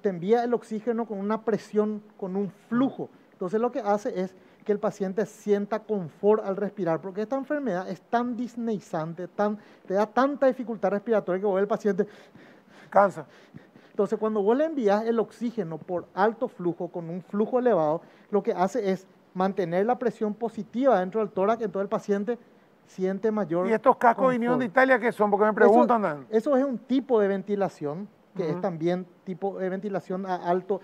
te envía el oxígeno con una presión, con un flujo. Entonces lo que hace es que el paciente sienta confort al respirar, porque esta enfermedad es tan disneizante, te da tanta dificultad respiratoria que vos el paciente. Cansa. Entonces cuando vos le envías el oxígeno por alto flujo, con un flujo elevado, lo que hace es mantener la presión positiva dentro del tórax, entonces el paciente siente mayor ¿Y estos cascos vinieron de Italia qué son? Porque me preguntan. Dan. Eso es un tipo de ventilación, que Ujú. es también tipo de ventilación a alto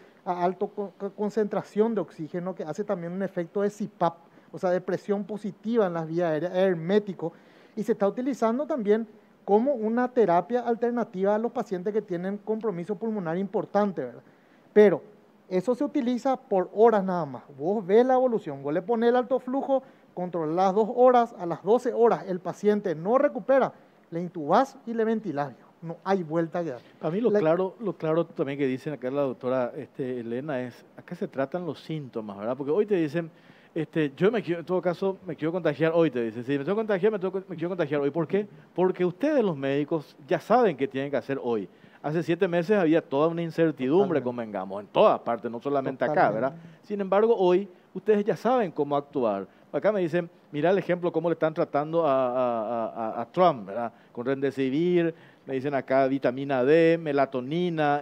concentración de oxígeno, que hace también un efecto de CPAP, o sea, de presión positiva en las vías aéreas, hermético, y se está utilizando también como una terapia alternativa a los pacientes que tienen compromiso pulmonar importante, ¿verdad? Pero eso se utiliza por horas nada más. Vos ves la evolución, vos le pones el alto flujo, controlas las 2 horas, a las 12 horas el paciente no recupera, le intubás y le ventilás. No hay vuelta que dar. Para mí lo claro también que dicen acá la doctora Elena es, acá se tratan los síntomas, ¿verdad? Porque hoy te dicen, yo en todo caso me quiero contagiar hoy, te dicen, si me tengo que contagiar, me quiero contagiar hoy. ¿Por qué? Porque ustedes los médicos ya saben qué tienen que hacer hoy. Hace 7 meses había toda una incertidumbre, Totalmente. convengamos, en todas partes, no solamente acá, Totalmente. ¿verdad? Sin embargo, hoy ustedes ya saben cómo actuar. Acá me dicen, mira el ejemplo, cómo le están tratando a Trump, ¿verdad? Con Remdesivir, me dicen acá vitamina D, melatonina,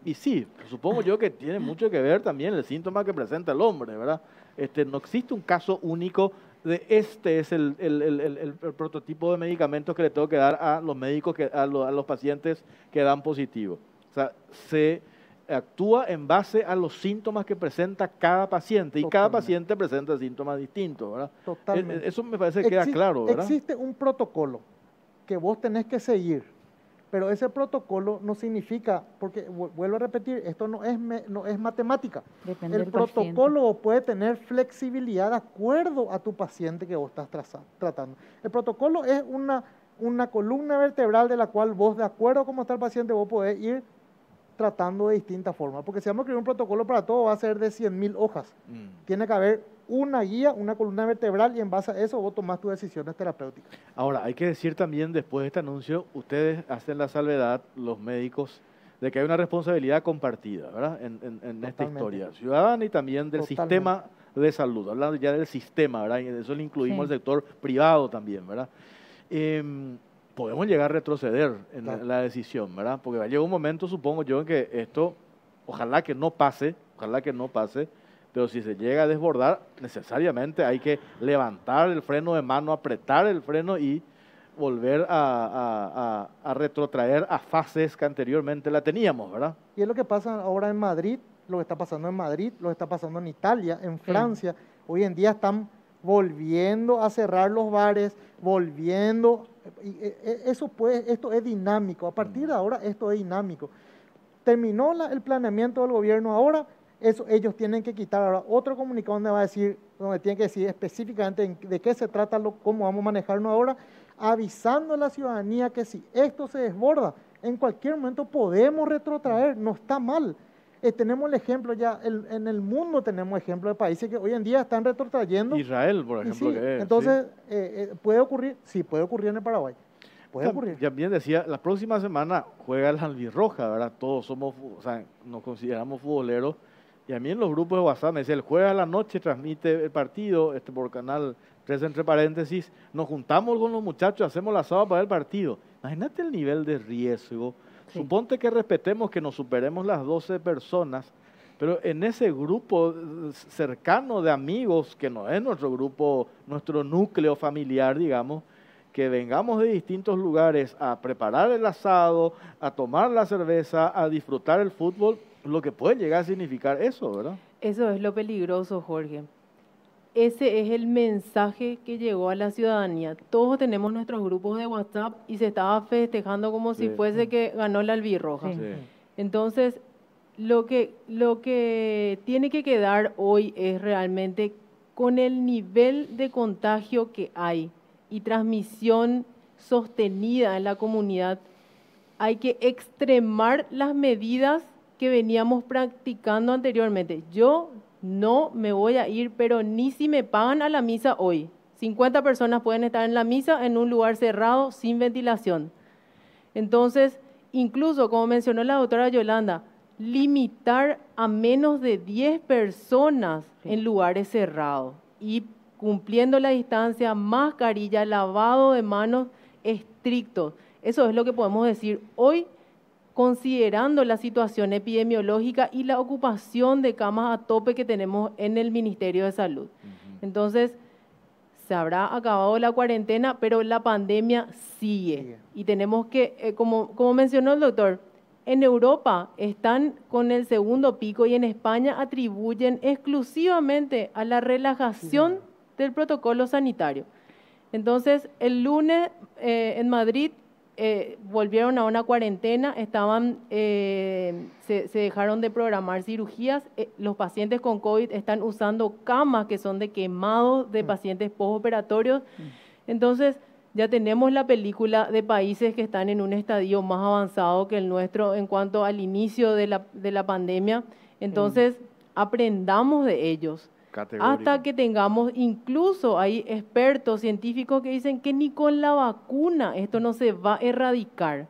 y sí, supongo yo que tiene mucho que ver también el síntoma que presenta el hombre, ¿verdad? No existe un caso único de este es el prototipo de medicamentos que le tengo que dar a los médicos, a los pacientes que dan positivo. O sea, se actúa en base a los síntomas que presenta cada paciente y cada Totalmente. paciente presenta síntomas distintos, ¿verdad? Totalmente. Eso me parece que queda claro, ¿verdad? Existe un protocolo que vos tenés que seguir, pero ese protocolo no significa, porque vuelvo a repetir, esto no es matemática. Depende El del paciente. protocolo puede tener flexibilidad de acuerdo a tu paciente que vos estás tratando. El protocolo es una columna vertebral de la cual vos, de acuerdo a cómo está el paciente, vos podés ir tratando de distintas formas. Porque si vamos a escribir un protocolo para todo, va a ser de 100.000 hojas. Tiene que haber una guía, una columna vertebral, y en base a eso vos tomás tus decisiones terapéuticas. Ahora, hay que decir también, después de este anuncio, ustedes hacen la salvedad, los médicos, de que hay una responsabilidad compartida, ¿verdad? En esta Totalmente. historia ciudadana y también del Totalmente. sistema de salud, hablando ya del sistema, ¿verdad? Y de eso le incluimos Sí. el sector privado también, ¿verdad? Podemos llegar a retroceder en Claro. la decisión, ¿verdad? Porque va a llegar un momento, supongo yo, en que esto, ojalá que no pase, pero si se llega a desbordar, necesariamente hay que levantar el freno de mano, apretar el freno y volver a retrotraer a fases que anteriormente la teníamos, ¿verdad? Y es lo que pasa ahora en Madrid, lo que está pasando en Madrid, lo que está pasando en Italia, en Francia. Hoy en día están volviendo a cerrar los bares, esto es dinámico. A partir de ahora esto es dinámico. Terminó el planeamiento del gobierno ahora, ellos tienen que quitar ahora otro comunicado donde tienen que decir específicamente de qué se trata, cómo vamos a manejarnos ahora, avisando a la ciudadanía que si esto se desborda, en cualquier momento podemos retrotraer, no está mal. Tenemos el ejemplo ya, en el mundo tenemos ejemplos de países que hoy en día están retrotrayendo. Israel, por Y ejemplo. sí, que es, entonces, ¿puede ocurrir? Sí, puede ocurrir en el Paraguay. Puede ocurrir. También decía, la próxima semana juega la albirroja, ¿verdad? Todos somos, o sea, nos consideramos futboleros. Y a mí en los grupos de WhatsApp me decía, el jueves a la noche transmite el partido, por canal 3 entre paréntesis, nos juntamos con los muchachos, hacemos la asado para ver el partido. Imagínate el nivel de riesgo. Sí. Suponte que respetemos, que nos superemos las 12 personas, pero en ese grupo cercano de amigos, que no es nuestro grupo, nuestro núcleo familiar, digamos, que vengamos de distintos lugares a preparar el asado, a tomar la cerveza, a disfrutar el fútbol, lo que puede llegar a significar eso, ¿verdad? Eso es lo peligroso, Jorge. Ese es el mensaje que llegó a la ciudadanía. Todos tenemos nuestros grupos de WhatsApp y se estaba festejando como si Sí. fuese que ganó la albirroja. Sí. Entonces, lo que tiene que quedar hoy es realmente con el nivel de contagio que hay y transmisión sostenida en la comunidad, hay que extremar las medidas que veníamos practicando anteriormente. Yo no me voy a ir, pero ni si me pagan a la misa hoy. 50 personas pueden estar en la misa en un lugar cerrado, sin ventilación. Entonces, incluso, como mencionó la doctora Yolanda, limitar a menos de 10 personas en lugares cerrados y cumpliendo la distancia, mascarilla, lavado de manos estrictos. Eso es lo que podemos decir hoy, considerando la situación epidemiológica y la ocupación de camas a tope que tenemos en el Ministerio de Salud. Entonces, se habrá acabado la cuarentena, pero la pandemia sigue. Y tenemos que, como mencionó el doctor, en Europa están con el segundo pico y en España atribuyen exclusivamente a la relajación del protocolo sanitario. Entonces, el lunes en Madrid volvieron a una cuarentena, se dejaron de programar cirugías, los pacientes con COVID están usando camas que son de quemados de pacientes postoperatorios. Entonces, ya tenemos la película de países que están en un estadio más avanzado que el nuestro en cuanto al inicio de la pandemia. Entonces, aprendamos de ellos. Hasta que tengamos, incluso hay expertos científicos que dicen que ni con la vacuna esto no se va a erradicar,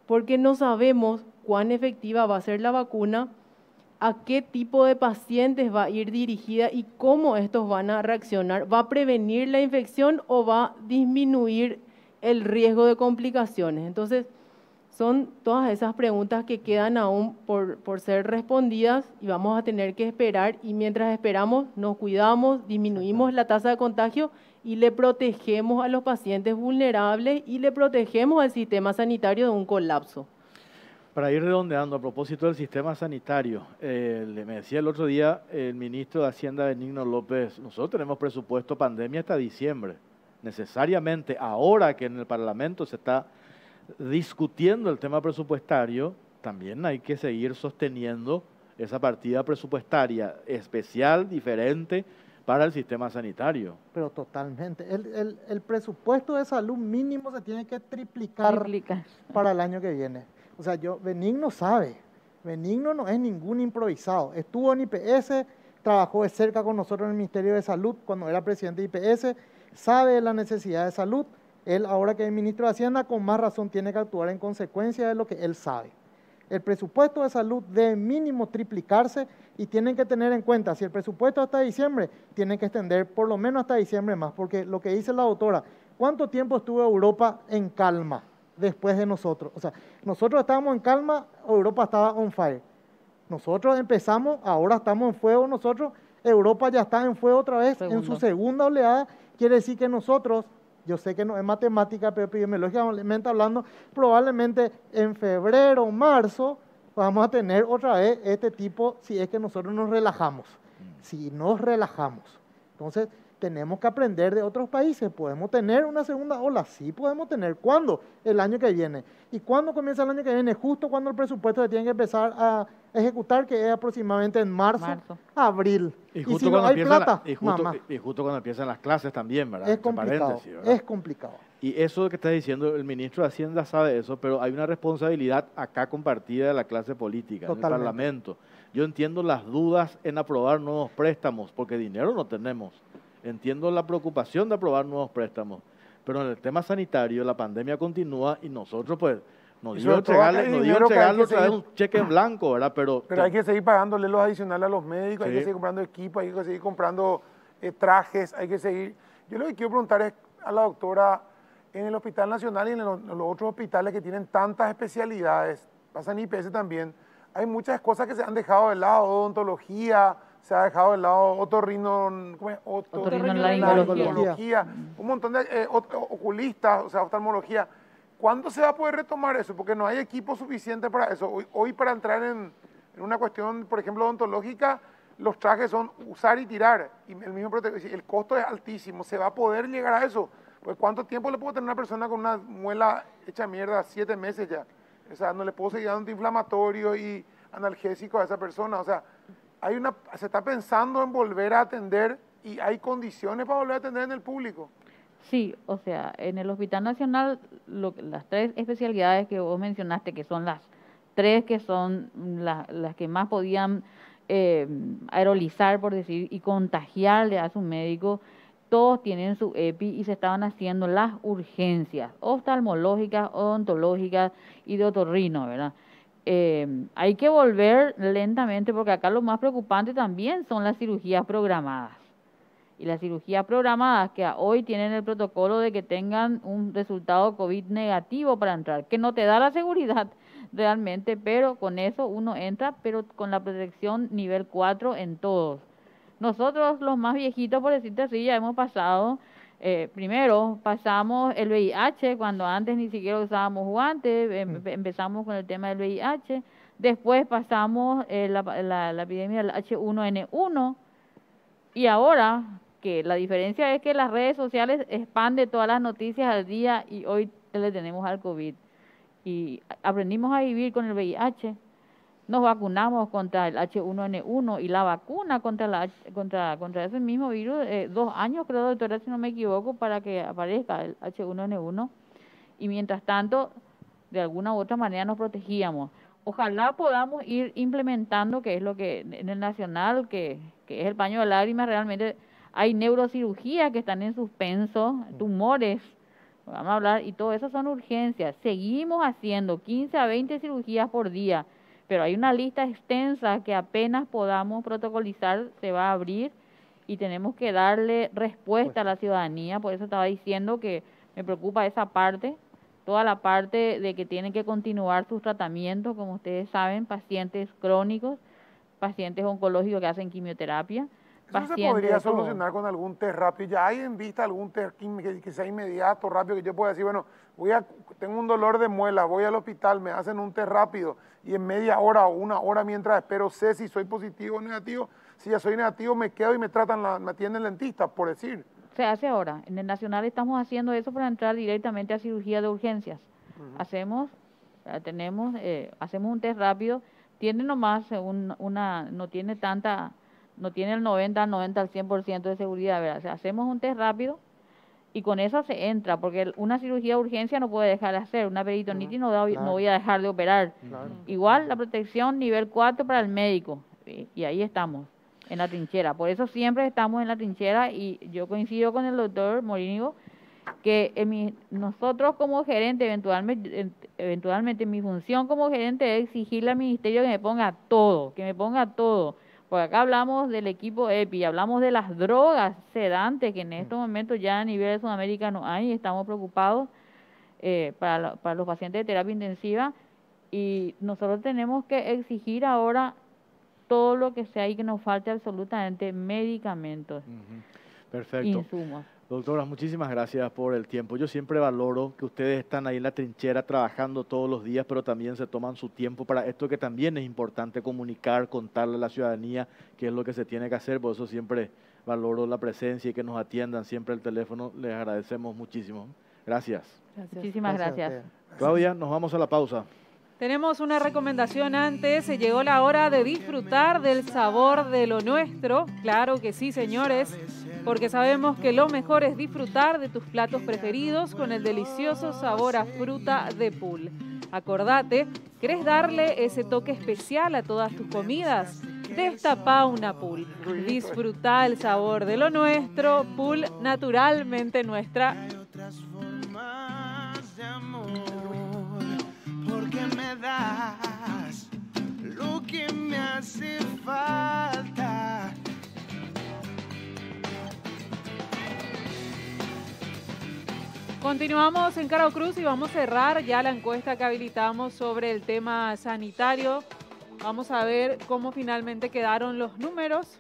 porque no sabemos cuán efectiva va a ser la vacuna, a qué tipo de pacientes va a ir dirigida y cómo estos van a reaccionar. ¿Va a prevenir la infección o va a disminuir el riesgo de complicaciones? Entonces, son todas esas preguntas que quedan aún por ser respondidas y vamos a tener que esperar, y mientras esperamos nos cuidamos, disminuimos la tasa de contagio y le protegemos a los pacientes vulnerables y le protegemos al sistema sanitario de un colapso. Para ir redondeando, a propósito del sistema sanitario, me decía el otro día el ministro de Hacienda, Benigno López, nosotros tenemos presupuesto pandemia hasta diciembre. Necesariamente, ahora que en el Parlamento se está discutiendo el tema presupuestario, también hay que seguir sosteniendo esa partida presupuestaria especial, diferente, para el sistema sanitario. Pero totalmente. El presupuesto de salud mínimo se tiene que triplicar para el año que viene. O sea, Benigno sabe, Benigno no es ningún improvisado. Estuvo en IPS, trabajó de cerca con nosotros en el Ministerio de Salud cuando era presidente de IPS, sabe la necesidad de salud. Él, ahora que es ministro de Hacienda, con más razón tiene que actuar en consecuencia de lo que él sabe. El presupuesto de salud debe mínimo triplicarse y tienen que tener en cuenta, si el presupuesto hasta diciembre, tienen que extender por lo menos hasta diciembre más, porque lo que dice la doctora, ¿cuánto tiempo estuvo Europa en calma después de nosotros? O sea, nosotros estábamos en calma, Europa estaba on fire. Nosotros empezamos, ahora estamos en fuego nosotros, Europa ya está en fuego otra vez, en su segunda oleada, quiere decir que nosotros, yo sé que no es matemática, pero epidemiológicamente hablando, probablemente en febrero o marzo vamos a tener otra vez este tipo, si es que nosotros nos relajamos. Si nos relajamos. Entonces, tenemos que aprender de otros países. ¿Podemos tener una segunda ola? Sí podemos tener. ¿Cuándo? El año que viene. ¿Y cuándo comienza el año que viene? Justo cuando el presupuesto se tiene que empezar a ejecutar, que es aproximadamente en marzo. Abril. Y justo, si no hay plata, y justo cuando empiezan las clases también, ¿verdad? Es complicado, ¿verdad? es complicado. Y eso que está diciendo, el ministro de Hacienda sabe eso, pero hay una responsabilidad acá compartida de la clase política, en el Parlamento. Yo entiendo las dudas en aprobar nuevos préstamos, porque dinero no tenemos. Entiendo la preocupación de aprobar nuevos préstamos, pero en el tema sanitario la pandemia continúa y nosotros pues nos Y dio sobre todo aquel entregarle dinero que hay que otra vez seguir- un cheque en blanco, ¿verdad? Pero hay que seguir pagándole los adicionales a los médicos, hay Sí. que seguir comprando equipos, hay que seguir comprando trajes, hay que seguir... Yo lo que quiero preguntar es a la doctora, en el Hospital Nacional y en los otros hospitales que tienen tantas especialidades, pasa en IPS también, hay muchas cosas que se han dejado de lado, odontología, se ha dejado de lado otorrinolaringología, un montón de oculistas, o sea, oftalmología. ¿Cuándo se va a poder retomar eso? Porque no hay equipo suficiente para eso. Hoy para entrar en una cuestión, por ejemplo, odontológica, los trajes son usar y tirar. Y el costo es altísimo. ¿Se va a poder llegar a eso? Pues ¿cuánto tiempo le puedo tener a una persona con una muela hecha mierda? 7 meses ya. O sea, no le puedo seguir dando antiinflamatorio y analgésico a esa persona. O sea, se está pensando en volver a atender y hay condiciones para volver a atender en el público. Sí, o sea, en el Hospital Nacional, las 3 especialidades que vos mencionaste, que son las 3 que son las que más podían aerolizar, por decir, y contagiarle a su médico, todos tienen su EPI y se estaban haciendo las urgencias oftalmológicas, odontológicas y de otorrino, ¿verdad? Hay que volver lentamente porque acá lo más preocupante también son las cirugías programadas. Y las cirugías programadas que hoy tienen el protocolo de que tengan un resultado COVID negativo para entrar, que no te da la seguridad realmente, pero con eso uno entra, pero con la protección nivel 4 en todos. Nosotros los más viejitos, por decirte así, ya hemos pasado, primero pasamos el VIH, cuando antes ni siquiera usábamos guantes, empezamos con el tema del VIH, después pasamos la epidemia del H1N1, y ahora que la diferencia es que las redes sociales expanden todas las noticias al día y hoy le tenemos al COVID. Y aprendimos a vivir con el VIH, nos vacunamos contra el H1N1 y la vacuna contra ese mismo virus, 2 años creo, doctora, si no me equivoco, para que aparezca el H1N1. Y mientras tanto, de alguna u otra manera nos protegíamos. Ojalá podamos ir implementando, que es lo que en el Nacional, que es el paño de lágrimas, realmente hay neurocirugías que están en suspenso, tumores, vamos a hablar, y todo eso son urgencias. Seguimos haciendo 15 a 20 cirugías por día, pero hay una lista extensa que apenas podamos protocolizar, se va a abrir y tenemos que darle respuesta a la ciudadanía. Por eso estaba diciendo que me preocupa esa parte, toda la parte de que tienen que continuar sus tratamientos, como ustedes saben, pacientes crónicos, pacientes oncológicos que hacen quimioterapia. ¿Eso se podría solucionar con algún test rápido? ¿Ya hay en vista algún test que sea inmediato, rápido, que yo pueda decir, bueno, tengo un dolor de muela, voy al hospital, me hacen un test rápido y en media hora o 1 hora mientras espero sé si soy positivo o negativo? Si ya soy negativo me quedo y me atienden el dentista, por decir. Se hace ahora. En el Nacional estamos haciendo eso para entrar directamente a cirugía de urgencias. Hacemos un test rápido, tiene nomás no tiene el 90 al 100% de seguridad, ¿verdad? O sea, hacemos un test rápido y con eso se entra, porque una cirugía de urgencia no puede dejar de hacer, una peritonitis no voy a dejar de operar. Igual la protección nivel 4 para el médico, y ahí estamos, en la trinchera. Por eso siempre estamos en la trinchera y yo coincido con el doctor Morínigo que nosotros como gerente, eventualmente mi función como gerente es exigirle al ministerio que me ponga todo, Porque acá hablamos del equipo EPI, hablamos de las drogas sedantes que en estos momentos ya a nivel de Sudamérica no hay, estamos preocupados para los pacientes de terapia intensiva y nosotros tenemos que exigir ahora todo lo que sea y que nos falte absolutamente medicamentos, Perfecto. insumos. Doctora, muchísimas gracias por el tiempo. Yo siempre valoro que ustedes están ahí en la trinchera trabajando todos los días, pero también se toman su tiempo para esto que también es importante comunicar, contarle a la ciudadanía qué es lo que se tiene que hacer. Por eso siempre valoro la presencia y que nos atiendan siempre el teléfono. Les agradecemos muchísimo. Gracias. Muchísimas gracias. Claudia, nos vamos a la pausa. Tenemos una recomendación antes, llegó la hora de disfrutar del sabor de lo nuestro, claro que sí señores, porque sabemos que lo mejor es disfrutar de tus platos preferidos con el delicioso sabor a fruta de Pool. Acordate, ¿querés darle ese toque especial a todas tus comidas? Destapá una Pool, disfruta el sabor de lo nuestro, Pool naturalmente nuestra. Continuamos en Caro Cruz y vamos a cerrar ya la encuesta que habilitamos sobre el tema sanitario. Vamos a ver cómo finalmente quedaron los números.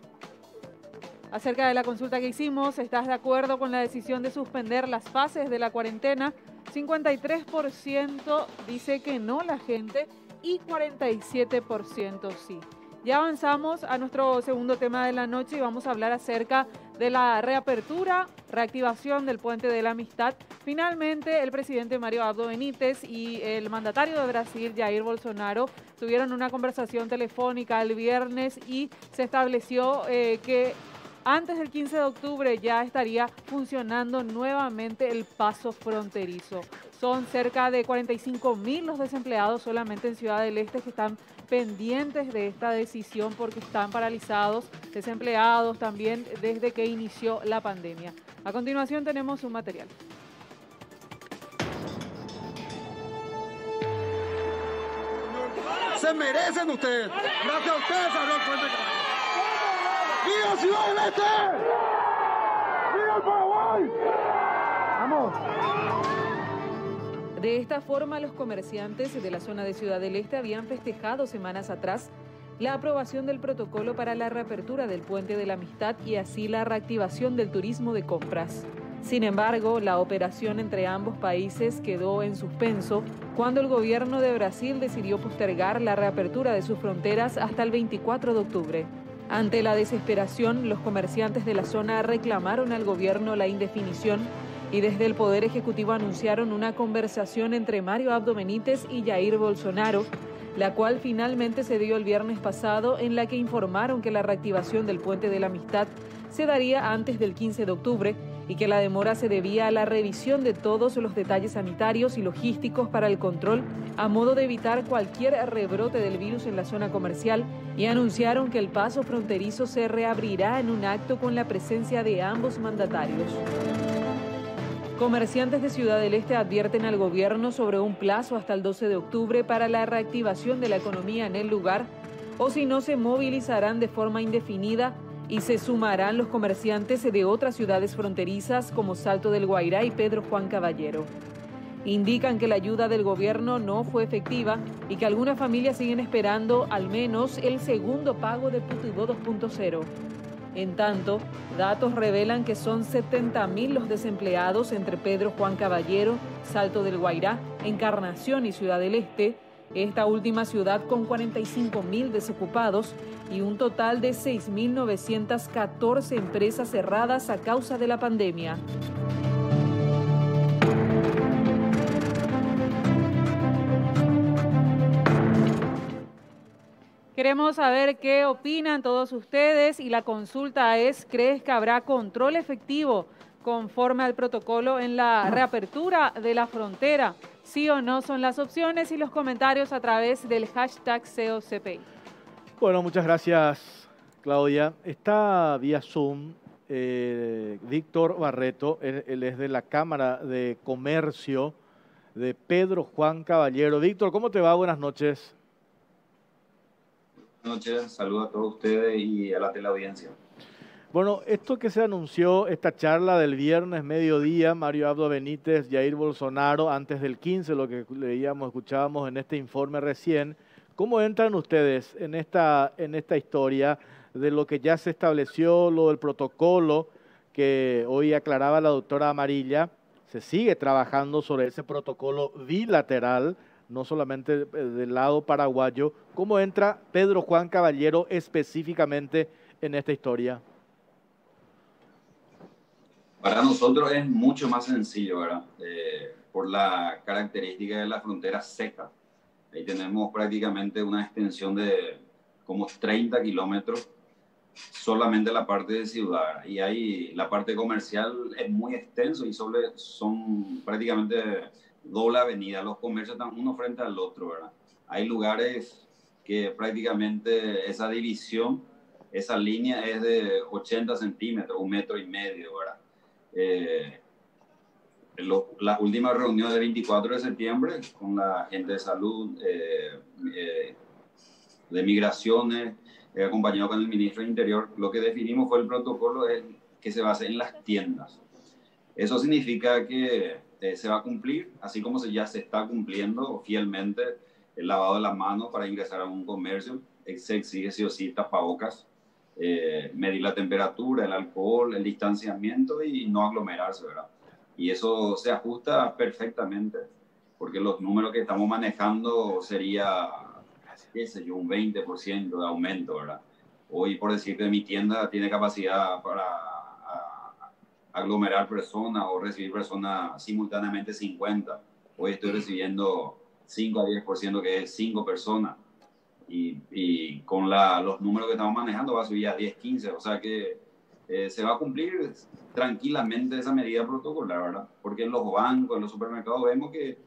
Acerca de la consulta que hicimos, ¿estás de acuerdo con la decisión de suspender las fases de la cuarentena? 53% dice que no la gente y 47% sí. Ya avanzamos a nuestro segundo tema de la noche y vamos a hablar acerca de la reapertura, reactivación del Puente de la Amistad. Finalmente, el presidente Mario Abdo Benítez y el mandatario de Brasil, Jair Bolsonaro, tuvieron una conversación telefónica el viernes y se estableció que antes del 15 de octubre ya estaría funcionando nuevamente el paso fronterizo. Son cerca de 45.000 los desempleados solamente en Ciudad del Este que están pendientes de esta decisión porque están paralizados, desempleados también desde que inició la pandemia. A continuación tenemos un material. Se merecen ustedes. Gracias a ustedes, señor Puente. ¡Viva Ciudad del Este! ¡Viva el Paraguay! ¡Vamos! De esta forma, los comerciantes de la zona de Ciudad del Este habían festejado semanas atrás la aprobación del protocolo para la reapertura del Puente de la Amistad y así la reactivación del turismo de compras. Sin embargo, la operación entre ambos países quedó en suspenso cuando el gobierno de Brasil decidió postergar la reapertura de sus fronteras hasta el 24 de octubre. Ante la desesperación, los comerciantes de la zona reclamaron al gobierno la indefinición y desde el Poder Ejecutivo anunciaron una conversación entre Mario Abdo Benítez y Jair Bolsonaro, la cual finalmente se dio el viernes pasado, en la que informaron que la reactivación del Puente de la Amistad se daría antes del 15 de octubre y que la demora se debía a la revisión de todos los detalles sanitarios y logísticos para el control a modo de evitar cualquier rebrote del virus en la zona comercial y anunciaron que el paso fronterizo se reabrirá en un acto con la presencia de ambos mandatarios. Comerciantes de Ciudad del Este advierten al gobierno sobre un plazo hasta el 12 de octubre para la reactivación de la economía en el lugar, o si no se movilizarán de forma indefinida y se sumarán los comerciantes de otras ciudades fronterizas como Salto del Guairá y Pedro Juan Caballero. Indican que la ayuda del gobierno no fue efectiva y que algunas familias siguen esperando al menos el segundo pago de Putibó 2.0. En tanto, datos revelan que son 70.000 los desempleados entre Pedro Juan Caballero, Salto del Guairá, Encarnación y Ciudad del Este, esta última ciudad con 45.000 desocupados y un total de 6.914 empresas cerradas a causa de la pandemia. Queremos saber qué opinan todos ustedes y la consulta es, ¿crees que habrá control efectivo conforme al protocolo en la reapertura de la frontera? Sí o no son las opciones y los comentarios a través del hashtag COCPI. Bueno, muchas gracias, Claudia. Está vía Zoom Víctor Barreto, él es de la Cámara de Comercio de Pedro Juan Caballero. Víctor, ¿cómo te va? Buenas noches. Buenas noches, saludos a todos ustedes y a la teleaudiencia. Bueno, esto que se anunció, esta charla del viernes mediodía, Mario Abdo Benítez, Jair Bolsonaro, antes del 15, lo que leíamos, escuchábamos en este informe recién, ¿cómo entran ustedes en esta historia de lo que ya se estableció, lo del protocolo que hoy aclaraba la doctora Amarilla? Se sigue trabajando sobre ese protocolo bilateral, no solamente del lado paraguayo. ¿Cómo entra Pedro Juan Caballero específicamente en esta historia? Para nosotros es mucho más sencillo, ¿verdad? Por la característica de la frontera seca. Ahí tenemos prácticamente una extensión de como 30 kilómetros solamente la parte de ciudad. Y ahí la parte comercial es muy extenso y son prácticamente doble avenida. Los comercios están uno frente al otro, ¿verdad? Hay lugares que prácticamente esa división, esa línea es de 80 centímetros, 1,5 metros, ¿verdad? La última reunión del 24 de septiembre con la gente de salud, de migraciones, acompañado con el ministro del Interior, lo que definimos fue el protocolo que se basa en las tiendas. Eso significa que se va a cumplir, así como ya se está cumpliendo fielmente el lavado de las manos para ingresar a un comercio. Se exige sí o sí tapabocas, medir la temperatura, el alcohol, el distanciamiento y no aglomerarse, ¿verdad? Y eso se ajusta perfectamente, porque los números que estamos manejando sería, qué sé yo, un 20% de aumento, ¿verdad? Hoy, por decir que mi tienda tiene capacidad para aglomerar personas o recibir personas simultáneamente 50. Hoy estoy recibiendo 5 a 10%, que es 5 personas. Y con los números que estamos manejando va a subir a 10, 15. O sea que se va a cumplir tranquilamente esa medida protocolar, ¿verdad? Porque en los bancos, en los supermercados vemos que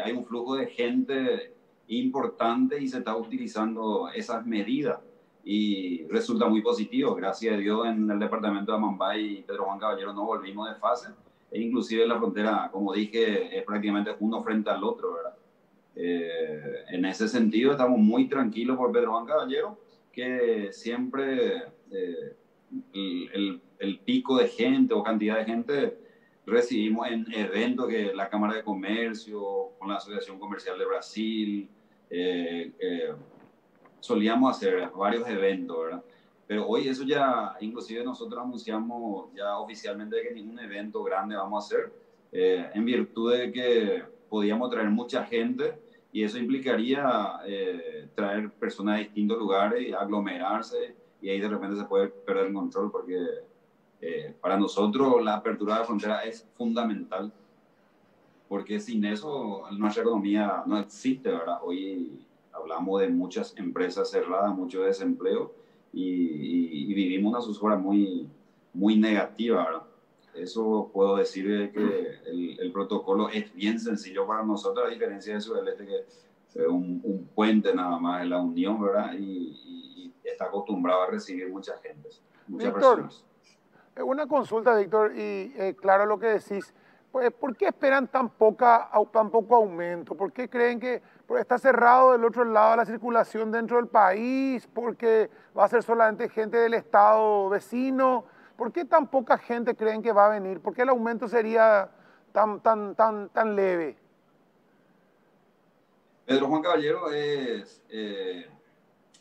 hay un flujo de gente importante y se está utilizando esas medidas. Y resulta muy positivo. Gracias a Dios en el departamento de Amambay y Pedro Juan Caballero no volvimos de fase. E inclusive la frontera, como dije, es prácticamente uno frente al otro, ¿verdad? En ese sentido estamos muy tranquilos por Pedro Juan Caballero, que siempre el pico de gente o cantidad de gente recibimos en eventos que la Cámara de Comercio, con la Asociación Comercial de Brasil, solíamos hacer varios eventos, ¿verdad? Pero hoy eso ya, inclusive nosotros anunciamos ya oficialmente que ningún evento grande vamos a hacer, en virtud de que podíamos traer mucha gente y eso implicaría traer personas de distintos lugares y aglomerarse y ahí de repente se puede perder el control porque para nosotros la apertura de la frontera es fundamental porque sin eso nuestra economía no existe, ¿verdad? Hoy hablamos de muchas empresas cerradas, mucho desempleo y vivimos una zozobra muy, muy negativa, ¿verdad? Eso puedo decir que el protocolo es bien sencillo para nosotros, a diferencia de Sudeste, que es un puente nada más en la unión, ¿verdad? Y está acostumbrado a recibir mucha gente, muchas personas. Una consulta, Víctor, y claro lo que decís. Pues, ¿por qué esperan tan poco aumento? ¿Por qué creen que está cerrado del otro lado la circulación dentro del país? ¿Porque va a ser solamente gente del estado vecino? ¿Por qué tan poca gente creen que va a venir? ¿Por qué el aumento sería tan leve? Pedro Juan Caballero es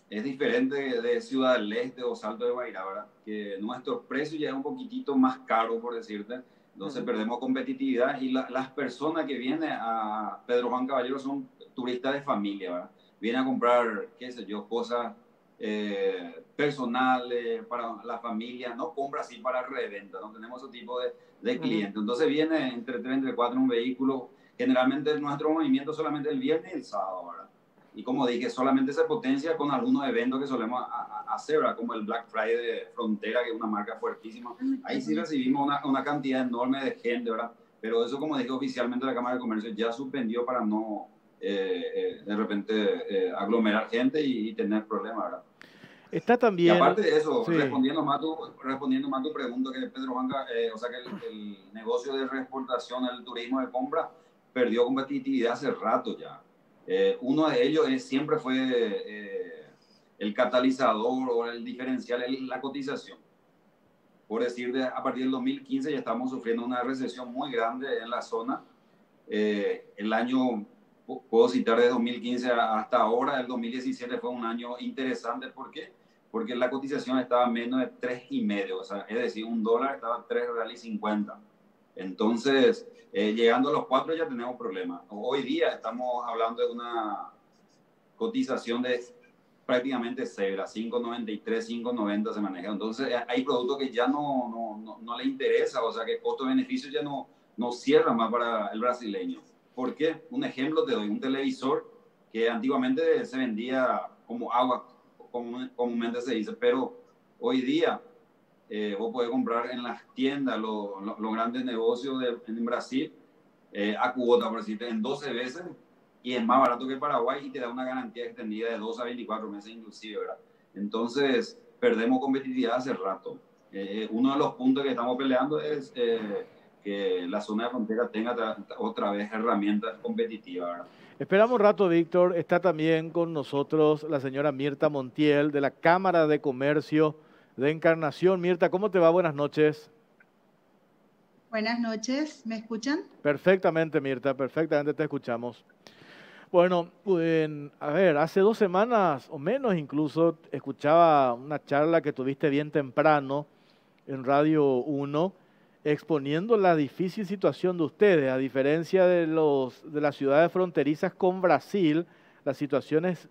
diferente de Ciudad del Este o Salto de Guairá, ¿verdad? Que nuestros precios ya es un poquitito más caro, por decirte. Entonces perdemos competitividad y las personas que vienen a Pedro Juan Caballero son turistas de familia, ¿verdad? Vienen a comprar, qué sé yo, cosas personales para la familia, no compra así para reventa, no tenemos ese tipo de clientes. Entonces viene entre 3, entre 4 en un vehículo. Generalmente nuestro movimiento solamente el viernes y el sábado, ¿verdad? Y como dije, solamente se potencia con algunos eventos que solemos hacer, ¿verdad? Como el Black Friday de Frontera, que es una marca fuertísima. Ahí sí recibimos una cantidad enorme de gente, ¿verdad? Pero eso, como dije, oficialmente la Cámara de Comercio ya suspendió para no de repente aglomerar gente y tener problemas, ¿verdad? Está también... Y aparte de eso, sí. respondiendo más a tu pregunta, que Pedro Juan, o sea que el negocio de reexportación, el turismo de compra, perdió competitividad hace rato ya. Uno de ellos siempre fue el catalizador o el diferencial, la cotización. Por decir, a partir del 2015 ya estamos sufriendo una recesión muy grande en la zona. El año, puedo citar de 2015 hasta ahora, el 2017 fue un año interesante. ¿Por qué? Porque la cotización estaba menos de 3,5, o sea, es decir, $1 estaba a $3.50. Entonces, llegando a los 4 ya tenemos problemas. Hoy día estamos hablando de una cotización de prácticamente cero, 5.93, 5.90 se maneja. Entonces, hay productos que ya no le interesa, o sea, que costo-beneficio ya no cierra más para el brasileño. ¿Por qué? Un ejemplo te doy, un televisor que antiguamente se vendía como agua, comúnmente se dice, pero hoy día vos podés comprar en las tiendas los grandes negocios en Brasil a cuota, por decirte, en 12 veces y es más barato que Paraguay y te da una garantía extendida de 2 a 24 meses inclusive, ¿verdad? Entonces perdemos competitividad hace rato. Uno de los puntos que estamos peleando es que la zona de frontera tenga otra vez herramientas competitivas, ¿verdad? Esperamos un rato, Víctor. Está también con nosotros la señora Mirta Montiel de la Cámara de Comercio de Encarnación. Mirta, ¿cómo te va? Buenas noches. Buenas noches, ¿me escuchan? Perfectamente, Mirta, perfectamente te escuchamos. Bueno, a ver, hace 2 semanas o menos incluso escuchaba una charla que tuviste bien temprano en Radio 1 exponiendo la difícil situación de ustedes. A diferencia de las ciudades fronterizas con Brasil, la situación es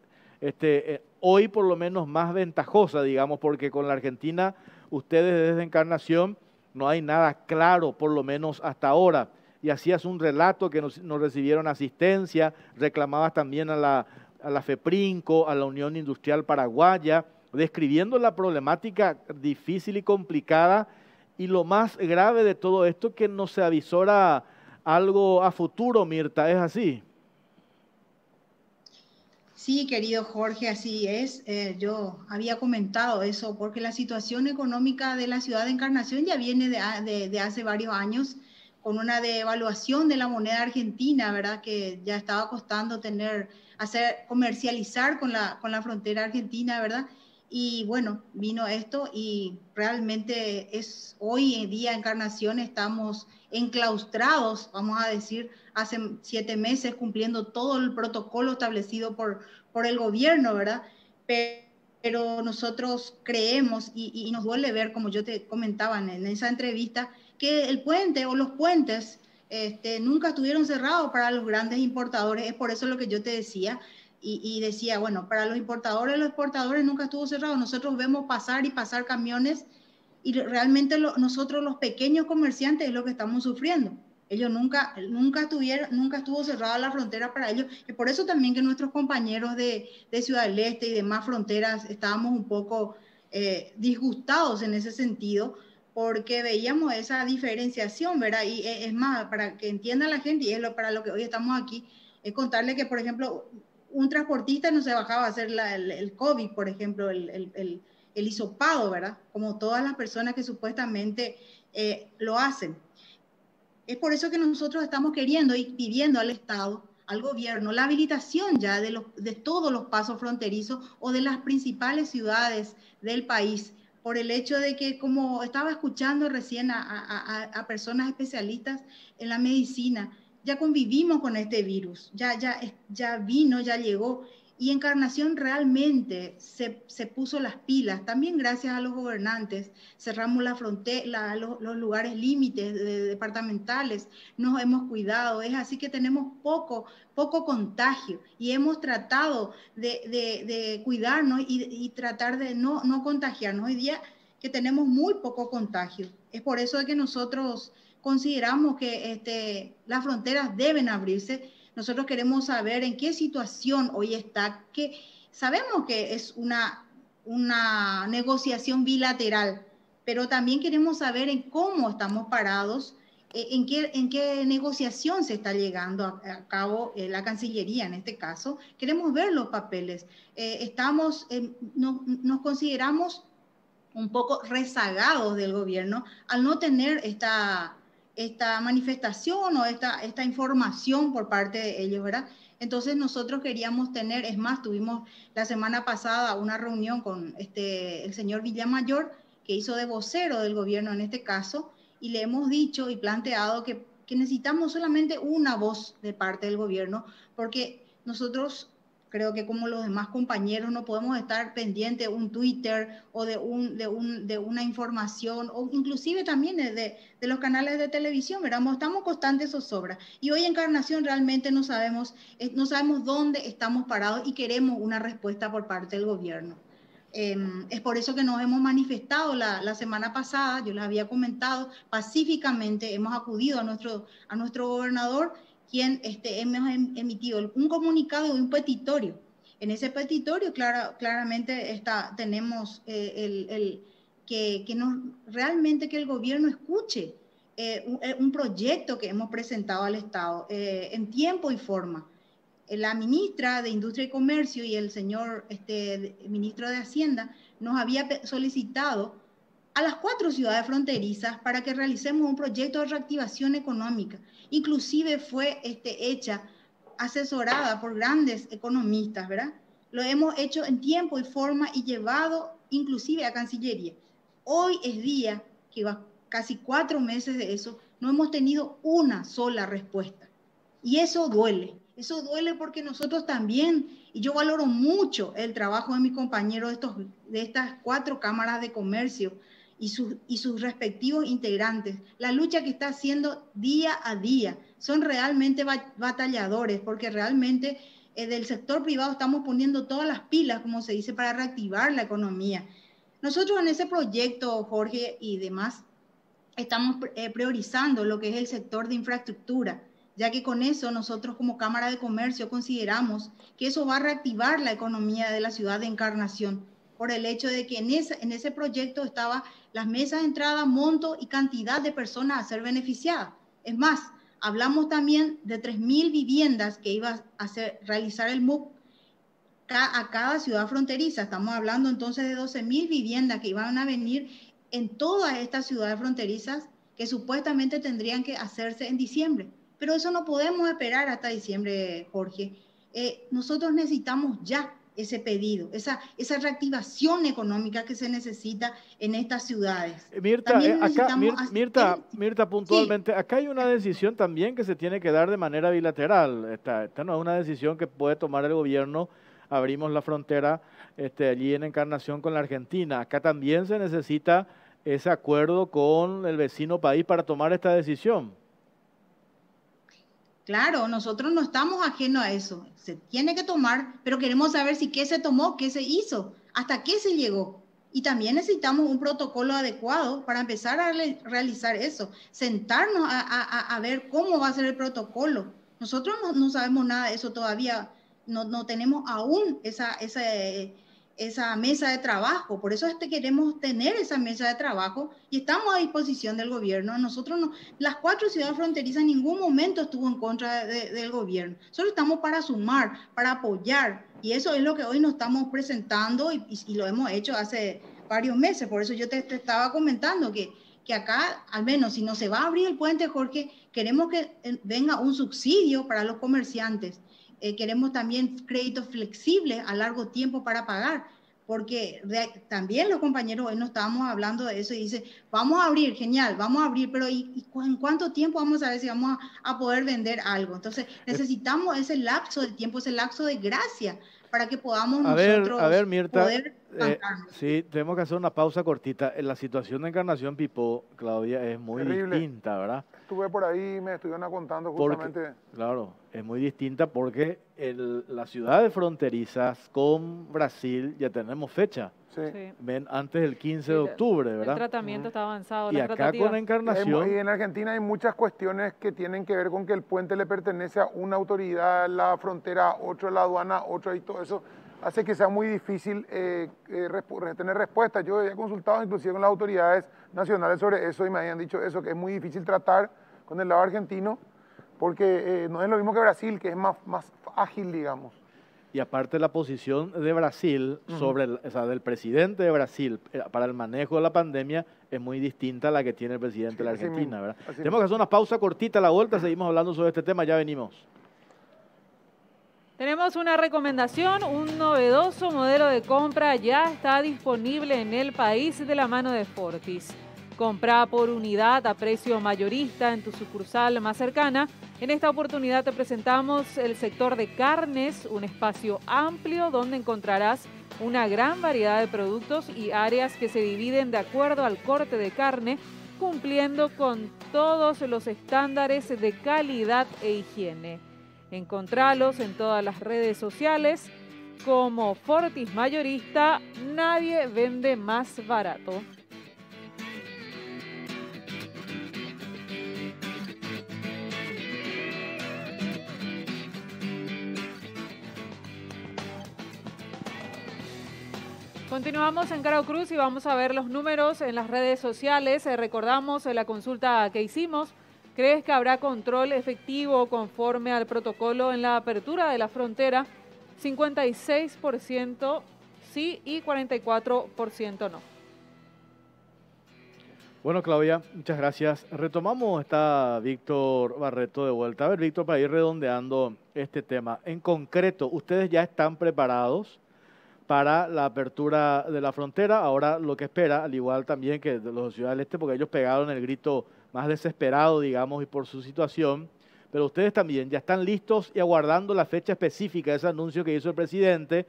hoy por lo menos más ventajosa, digamos, porque con la Argentina ustedes desde Encarnación no hay nada claro, por lo menos hasta ahora. Y hacías un relato que nos recibieron asistencia, reclamabas también a la FEPRINCO, a la Unión Industrial Paraguaya, describiendo la problemática difícil y complicada, y lo más grave de todo esto que no se avisora algo a futuro, Mirta, ¿es así? Sí, querido Jorge, así es. Yo había comentado eso porque la situación económica de la ciudad de Encarnación ya viene de hace varios años con una devaluación de la moneda argentina, ¿verdad? Que ya estaba costando comercializar con la frontera argentina, ¿verdad? Y bueno, vino esto y realmente hoy en día Encarnación estamos enclaustrados, vamos a decir, hace 7 meses cumpliendo todo el protocolo establecido por el gobierno, ¿verdad? Pero nosotros creemos y nos duele ver, como yo te comentaba en esa entrevista, que el puente o los puentes nunca estuvieron cerrados para los grandes importadores. Es por eso lo que yo te decía. Y decía, bueno, para los exportadores nunca estuvo cerrado. Nosotros vemos pasar y pasar camiones y realmente nosotros los pequeños comerciantes es lo que estamos sufriendo. Ellos nunca estuvo cerrada la frontera para ellos. Y por eso también que nuestros compañeros de Ciudad del Este y demás fronteras estábamos un poco disgustados en ese sentido, porque veíamos esa diferenciación, ¿verdad? Y es más, para que entienda la gente, y para lo que hoy estamos aquí, es contarle que, por ejemplo, un transportista no se bajaba a hacer el COVID, por ejemplo, el hisopado, ¿verdad? Como todas las personas que supuestamente lo hacen. Es por eso que nosotros estamos queriendo y pidiendo al Estado, al gobierno, la habilitación ya de todos los pasos fronterizos o de las principales ciudades del país, por el hecho de que, como estaba escuchando recién a personas especialistas en la medicina, ya convivimos con este virus, ya vino, ya llegó, y Encarnación realmente se puso las pilas, también gracias a los gobernantes, cerramos la frontera, los lugares límites departamentales, nos hemos cuidado, es así que tenemos poco contagio y hemos tratado de cuidarnos y tratar de no contagiarnos. Hoy día que tenemos muy poco contagio, es por eso que nosotros consideramos que las fronteras deben abrirse. Nosotros queremos saber en qué situación hoy está, que sabemos que es una negociación bilateral, pero también queremos saber en cómo estamos parados, en qué negociación se está llegando a cabo la Cancillería en este caso. Queremos ver los papeles. Nos consideramos un poco rezagados del gobierno al no tener esta manifestación o esta información por parte de ellos, ¿verdad? Entonces nosotros queríamos tener, es más, tuvimos la semana pasada una reunión con el señor Villamayor, que hizo de vocero del gobierno en este caso, y le hemos dicho y planteado que necesitamos solamente una voz de parte del gobierno, porque nosotros creo que como los demás compañeros no podemos estar pendientes de un Twitter o de una información, o inclusive también de los canales de televisión, ¿verdad? Estamos constantes zozobra. Y hoy Encarnación realmente no sabemos dónde estamos parados y queremos una respuesta por parte del gobierno. Es por eso que nos hemos manifestado la semana pasada, yo les había comentado, pacíficamente hemos acudido a nuestro gobernador, quien hemos emitido un comunicado y un petitorio. En ese petitorio claramente tenemos realmente que el gobierno escuche un proyecto que hemos presentado al Estado en tiempo y forma. La ministra de Industria y Comercio y el señor ministro de Hacienda nos había solicitado a las 4 ciudades fronterizas para que realicemos un proyecto de reactivación económica. Inclusive fue asesorada por grandes economistas, ¿verdad? Lo hemos hecho en tiempo y forma y llevado inclusive a Cancillería. Hoy es día, que va casi 4 meses de eso, no hemos tenido una sola respuesta. Y eso duele porque nosotros también, y yo valoro mucho el trabajo de mis compañeros de estas 4 cámaras de comercio y sus respectivos integrantes, la lucha que está haciendo día a día, son realmente batalladores, porque realmente del sector privado estamos poniendo todas las pilas, como se dice, para reactivar la economía. Nosotros en ese proyecto, Jorge y demás, estamos priorizando lo que es el sector de infraestructura, ya que con eso nosotros como Cámara de Comercio consideramos que eso va a reactivar la economía de la ciudad de Encarnación, por el hecho de que en ese proyecto estaba las mesas de entrada, monto y cantidad de personas a ser beneficiadas. Es más, hablamos también de 3.000 viviendas que iba a realizar el MUP a cada ciudad fronteriza. Estamos hablando entonces de 12.000 viviendas que iban a venir en todas estas ciudades fronterizas que supuestamente tendrían que hacerse en diciembre. Pero eso no podemos esperar hasta diciembre, Jorge. Nosotros necesitamos ya ese pedido, esa reactivación económica que se necesita en estas ciudades. Mirta, puntualmente, sí. Acá hay una decisión también que se tiene que dar de manera bilateral. Esta no es una decisión que puede tomar el gobierno. Abrimos la frontera allí en Encarnación con la Argentina. Acá también se necesita ese acuerdo con el vecino país para tomar esta decisión. Claro, nosotros no estamos ajenos a eso. Se tiene que tomar, pero queremos saber si qué se tomó, qué se hizo, hasta qué se llegó. Y también necesitamos un protocolo adecuado para empezar a realizar eso. Sentarnos a ver cómo va a ser el protocolo. Nosotros no sabemos nada de eso todavía. No tenemos aún esa mesa de trabajo, por eso queremos tener esa mesa de trabajo y estamos a disposición del gobierno. Nosotros las 4 ciudades fronterizas en ningún momento estuvo en contra del gobierno, solo estamos para sumar, para apoyar, y eso es lo que hoy nos estamos presentando y lo hemos hecho hace varios meses. Por eso yo te estaba comentando que acá, al menos si no se va a abrir el puente, Jorge, queremos que venga un subsidio para los comerciantes. Queremos también créditos flexibles a largo tiempo para pagar, porque también los compañeros hoy nos estábamos hablando de eso y dice, vamos a abrir, genial, vamos a abrir, pero ¿y en cuánto tiempo vamos a ver si vamos a poder vender algo? Entonces necesitamos ese lapso de tiempo, ese lapso de gracia para que podamos nosotros Mirta, poder sí, tenemos que hacer una pausa cortita. La situación de Encarnación, Pipo, Claudia, es muy distinta, ¿verdad? Estuve por ahí, me estuvieron contando justamente. Claro, es muy distinta porque las ciudades fronterizas con Brasil ya tenemos fecha. Sí. Ven antes del 15 de octubre, ¿verdad? El tratamiento está avanzado. Y acá con Encarnación. Y en Argentina hay muchas cuestiones que tienen que ver con que el puente le pertenece a una autoridad, la frontera, otro la aduana, otro, y todo eso hace que sea muy difícil tener respuestas. Yo he consultado inclusive con las autoridades nacionales sobre eso y me habían dicho eso, que es muy difícil tratar con el lado argentino porque no es lo mismo que Brasil, que es más ágil, digamos. Y aparte la posición de Brasil, del presidente de Brasil para el manejo de la pandemia es muy distinta a la que tiene el presidente de la Argentina, ¿verdad? Tenemos que hacer una pausa cortita a la vuelta, seguimos hablando sobre este tema, ya venimos. Tenemos una recomendación, un novedoso modelo de compra ya está disponible en el país de la mano de Fortis. Compra por unidad a precio mayorista en tu sucursal más cercana. En esta oportunidad te presentamos el sector de carnes, un espacio amplio donde encontrarás una gran variedad de productos y áreas que se dividen de acuerdo al corte de carne, cumpliendo con todos los estándares de calidad e higiene. Encontralos en todas las redes sociales como Fortis Mayorista, nadie vende más barato. Continuamos en Caro Cruz y vamos a ver los números en las redes sociales. Recordamos la consulta que hicimos. ¿Crees que habrá control efectivo conforme al protocolo en la apertura de la frontera? 56% sí y 44% no. Bueno, Claudia, muchas gracias. Retomamos, está Víctor Barreto de vuelta. A ver, Víctor, para ir redondeando este tema. En concreto, ¿ustedes ya están preparados para la apertura de la frontera? Ahora lo que espera, al igual también que de los Ciudad del Este, porque ellos pegaron el grito más desesperado, digamos, y por su situación. Pero ustedes también ya están listos y aguardando la fecha específica de ese anuncio que hizo el presidente,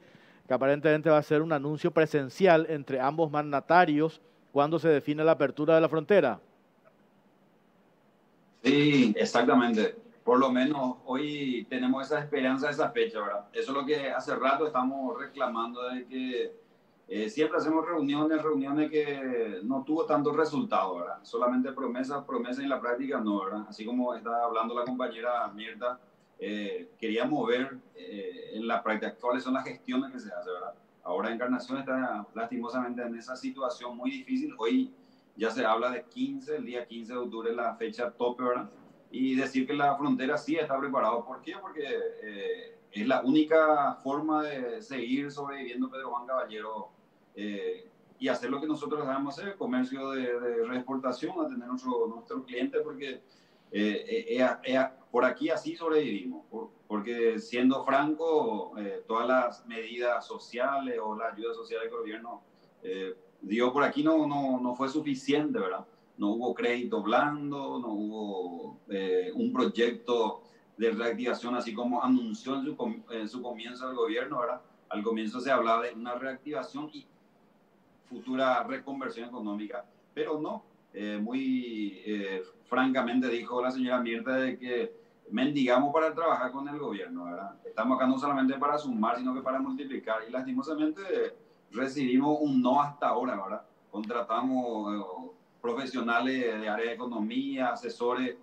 que aparentemente va a ser un anuncio presencial entre ambos mandatarios cuando se define la apertura de la frontera. Sí, exactamente. Por lo menos hoy tenemos esa esperanza de esa fecha, ¿verdad? Eso es lo que hace rato estamos reclamando, de que siempre hacemos reuniones que no tuvo tantos resultados, ¿verdad? Solamente promesas y en la práctica no, ¿verdad? Así como está hablando la compañera Mirta, queríamos ver en la práctica cuáles son las gestiones que se hacen, ¿verdad? Ahora Encarnación está lastimosamente en esa situación muy difícil. Hoy ya se habla de el día 15 de octubre, la fecha tope, ¿verdad? Y decir que la frontera sí está preparada. ¿Por qué? Porque es la única forma de seguir sobreviviendo Pedro Juan Caballero y hacer lo que nosotros sabemos hacer, comercio de reexportación, atender a nuestro cliente, porque por aquí así sobrevivimos. Porque siendo franco, todas las medidas sociales o la ayuda social del gobierno dio por aquí no fue suficiente, ¿verdad? No hubo crédito blando, no hubo un proyecto de reactivación así como anunció en su comienzo el gobierno, ¿verdad? Al comienzo se hablaba de una reactivación y futura reconversión económica, pero no. Muy francamente dijo la señora Mirta de que mendigamos para trabajar con el gobierno, ¿verdad? Estamos acá no solamente para sumar, sino que para multiplicar. Y lastimosamente recibimos un no hasta ahora, ¿verdad? Contratamos profesionales de área de economía, asesores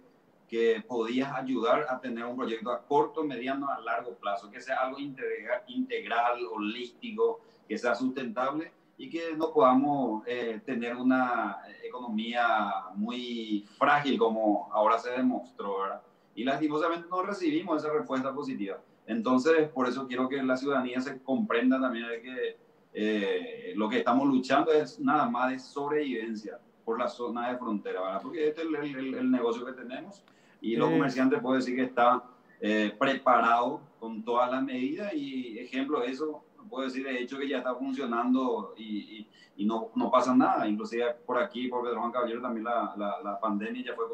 que podían ayudar a tener un proyecto a corto, mediano, a largo plazo, que sea algo integral, holístico, que sea sustentable y que no podamos tener una economía muy frágil como ahora se demostró, ¿verdad? Y lastimosamente no recibimos esa respuesta positiva. Entonces, por eso quiero que la ciudadanía se comprenda también de que lo que estamos luchando es nada más de sobrevivencia por la zona de frontera, ¿verdad? Porque este es el negocio que tenemos y los comerciantes pueden decir que está preparado con todas las medidas y ejemplo de eso, puedo decir de hecho que ya está funcionando y no pasa nada. Inclusive por aquí, por Pedro Juan Caballero, también la pandemia ya fue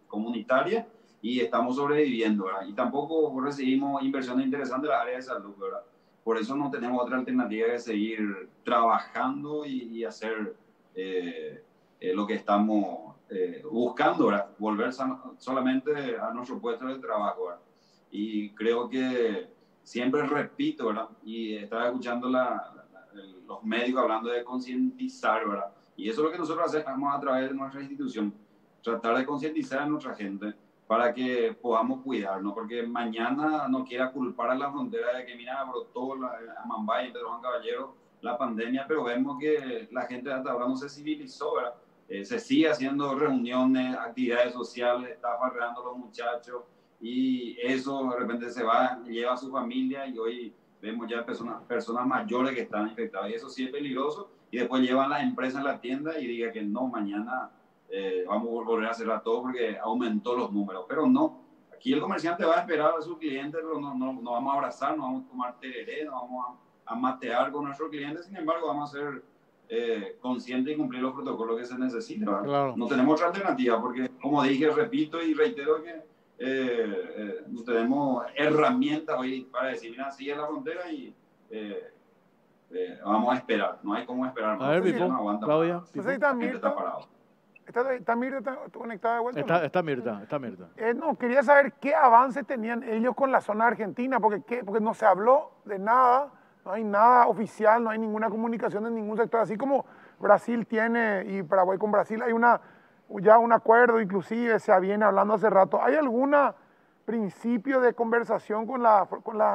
comunitaria y estamos sobreviviendo, ¿verdad? Y tampoco recibimos inversiones interesantes en la área de salud, ¿verdad? Por eso no tenemos otra alternativa que seguir trabajando y hacer lo que estamos buscando, ¿verdad? Volver solamente a nuestro puesto de trabajo, ¿verdad? Y creo que siempre repito, ¿verdad? Y estaba escuchando los médicos hablando de concientizar, ¿verdad? Y eso es lo que nosotros hacemos a través de nuestra institución, tratar de concientizar a nuestra gente para que podamos cuidarnos, porque mañana no quiera culpar a la frontera de que, mira, brotó a Mambay, Pedro Juan Caballero, la pandemia, pero vemos que la gente hasta ahora no se civilizó, ¿verdad? Se sigue haciendo reuniones, actividades sociales, está farreando a los muchachos y eso de repente se va, lleva a su familia y hoy vemos ya personas mayores que están infectadas y eso sí es peligroso y después llevan la empresa en la tienda y diga que no, mañana vamos a volver a cerrar todo porque aumentó los números, pero no, aquí el comerciante va a esperar a su cliente, pero no vamos a abrazar, no vamos a tomar tereré, no vamos a matear con nuestros clientes, sin embargo vamos a ser conscientes y cumplir los protocolos que se necesitan. Claro. No tenemos otra alternativa porque, como dije, repito y reitero que no tenemos herramientas hoy para decir, mira, sigue la frontera y vamos a esperar, no hay cómo esperar más. A ver, Pipo, no aguanta Claudia. más. Entonces está Mirta, ¿está Mirta conectada de vuelta? Está Mirta. No, quería saber qué avances tenían ellos con la zona argentina, porque no se habló de nada, no hay nada oficial, no hay ninguna comunicación en ningún sector, así como Brasil tiene y Paraguay con Brasil hay ya un acuerdo, inclusive se viene hablando hace rato. ¿Hay algún principio de conversación con las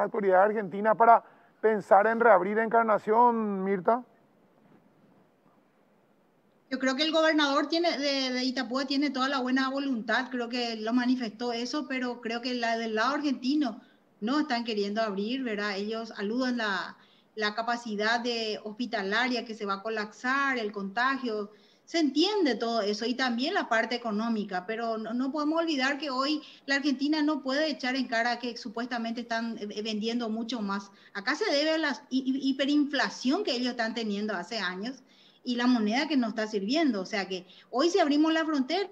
autoridades argentinas para pensar en reabrir Encarnación, Mirta? Yo creo que el gobernador de Itapúa tiene toda la buena voluntad, creo que lo manifestó eso, pero creo que del lado argentino no están queriendo abrir, ¿verdad? Ellos aludan la capacidad hospitalaria que se va a colapsar, el contagio. Se entiende todo eso y también la parte económica, pero no podemos olvidar que hoy la Argentina no puede echar en cara que supuestamente están vendiendo mucho más. Acá se debe a la hiperinflación que ellos están teniendo hace años y la moneda que no está sirviendo. O sea que hoy si abrimos la frontera,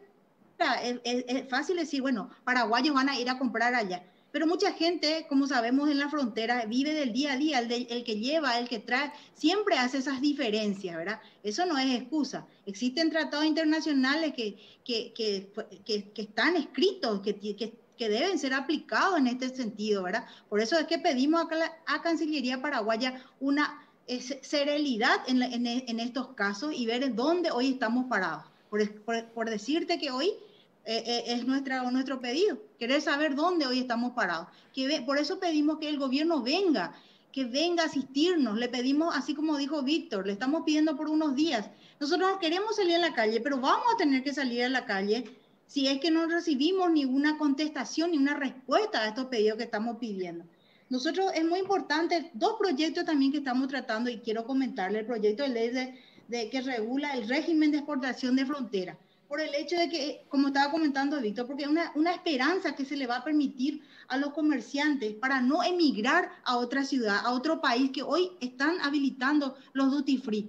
es fácil decir, bueno, paraguayos van a ir a comprar allá. Pero mucha gente, como sabemos, en la frontera vive del día a día, el que lleva, el que trae, siempre hace esas diferencias, ¿verdad? Eso no es excusa. Existen tratados internacionales que están escritos, que deben ser aplicados en este sentido, ¿verdad? Por eso es que pedimos a Cancillería Paraguaya una serenidad en estos casos y ver en dónde hoy estamos parados. Por decirte que hoy es nuestro pedido, querer saber dónde hoy estamos parados. Por eso pedimos que el gobierno venga a asistirnos. Le pedimos, así como dijo Víctor, le estamos pidiendo por unos días. Nosotros no queremos salir a la calle, pero vamos a tener que salir a la calle si es que no recibimos ninguna contestación, ni una respuesta a estos pedidos que estamos pidiendo. Nosotros es muy importante, dos proyectos también que estamos tratando, y quiero comentarle, el proyecto de ley que regula el régimen de exportación de frontera, por el hecho de que, como estaba comentando Víctor, porque es una esperanza que se le va a permitir a los comerciantes para no emigrar a otra ciudad, a otro país, que hoy están habilitando los duty free.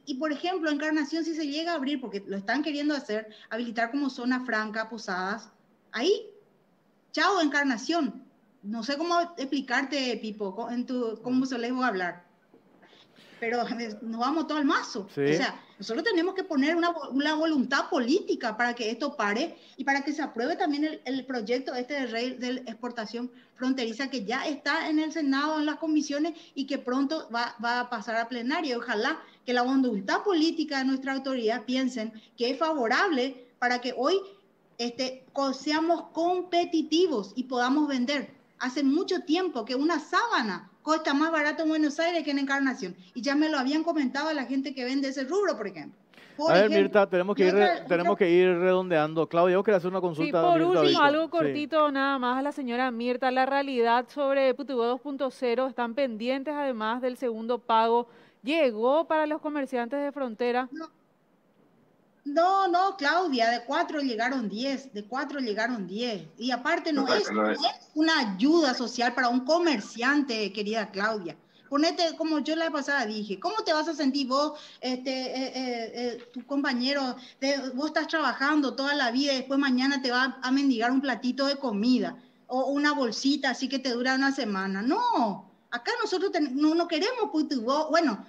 Y por ejemplo, Encarnación, si se llega a abrir, porque lo están queriendo hacer, habilitar como zona franca, Posadas, ahí, chao Encarnación. No sé cómo explicarte, Pipo, cómo solemos hablar, pero nos vamos todo al mazo. Sí. O sea, nosotros tenemos que poner una voluntad política para que esto pare y para que se apruebe también el proyecto de exportación fronteriza, que ya está en el Senado, en las comisiones, y que pronto va a pasar a plenario. Ojalá que la voluntad política de nuestra autoridad piensen que es favorable para que hoy seamos competitivos y podamos vender. Hace mucho tiempo que una sábana cuesta más barato en Buenos Aires que en Encarnación. Y ya me lo habían comentado a la gente que vende ese rubro, por ejemplo. A ver, Mirta, tenemos que ir redondeando. Claudia, yo quería hacer una consulta. Sí, por último, algo cortito nada más a la señora Mirta. La realidad sobre Putubó 2.0, están pendientes además del segundo pago. ¿Llegó para los comerciantes de frontera? No, Claudia, de 4 llegaron 10, Y aparte no es una ayuda social para un comerciante, querida Claudia. Ponete, como yo la pasada dije, ¿cómo te vas a sentir vos, tu compañero, vos estás trabajando toda la vida y después mañana te va a mendigar un platito de comida o una bolsita así que te dura una semana? No, acá nosotros no queremos, bueno,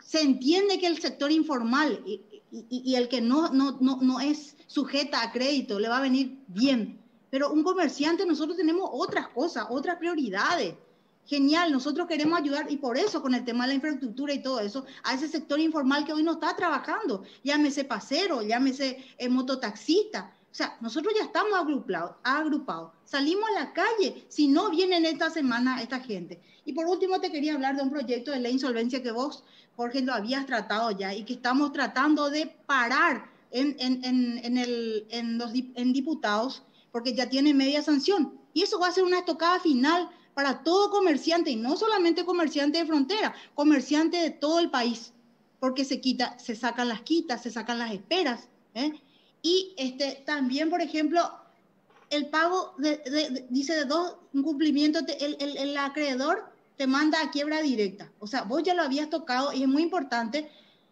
se entiende que el sector informal y el que no es sujeta a crédito le va a venir bien, pero un comerciante, nosotros tenemos otras cosas, otras prioridades. Genial, nosotros queremos ayudar, y por eso con el tema de la infraestructura y todo eso, a ese sector informal que hoy no está trabajando, llámese pasero, llámese mototaxista. O sea, nosotros ya estamos agrupados, salimos a la calle si no vienen esta semana esta gente. Y por último te quería hablar de un proyecto de ley de insolvencia que vos, Jorge, lo habías tratado ya y que estamos tratando de parar en diputados, porque ya tiene media sanción. Y eso va a ser una estocada final para todo comerciante, y no solamente comerciante de frontera, comerciante de todo el país, porque se sacan las quitas, se sacan las esperas, ¿eh? Y también, por ejemplo, el pago dice de 2 incumplimientos, el acreedor te manda a quiebra directa. O sea, vos ya lo habías tocado y es muy importante,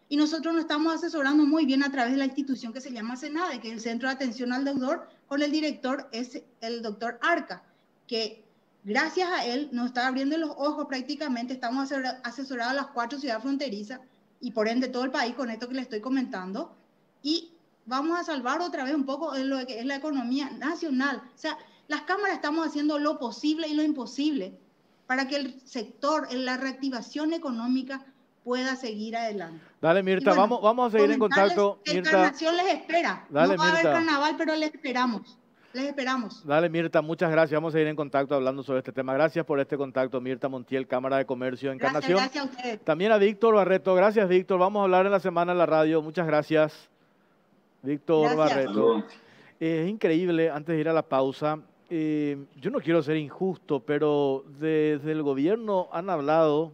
y nosotros nos estamos asesorando muy bien a través de la institución que se llama CENADE, que es el Centro de Atención al Deudor, con el director es el doctor Arca, que gracias a él nos está abriendo los ojos prácticamente. Estamos asesorados a las 4 ciudades fronterizas y por ende todo el país con esto que le estoy comentando, y vamos a salvar otra vez un poco lo que es la economía nacional. O sea, las cámaras estamos haciendo lo posible y lo imposible para que el sector, en la reactivación económica, pueda seguir adelante. Dale, Mirta, bueno, vamos a seguir en contacto. Encarnación les espera. Dale, no va Mirta. a haber carnaval, pero les esperamos. Dale, Mirta, muchas gracias. Vamos a seguir en contacto hablando sobre este tema. Gracias por este contacto, Mirta Montiel, Cámara de Comercio de Encarnación. Gracias a ustedes. También a Víctor Barreto. Gracias, Víctor. Vamos a hablar en la semana en la radio. Muchas gracias, Víctor Barreto. Es increíble, antes de ir a la pausa, yo no quiero ser injusto, pero desde el gobierno han hablado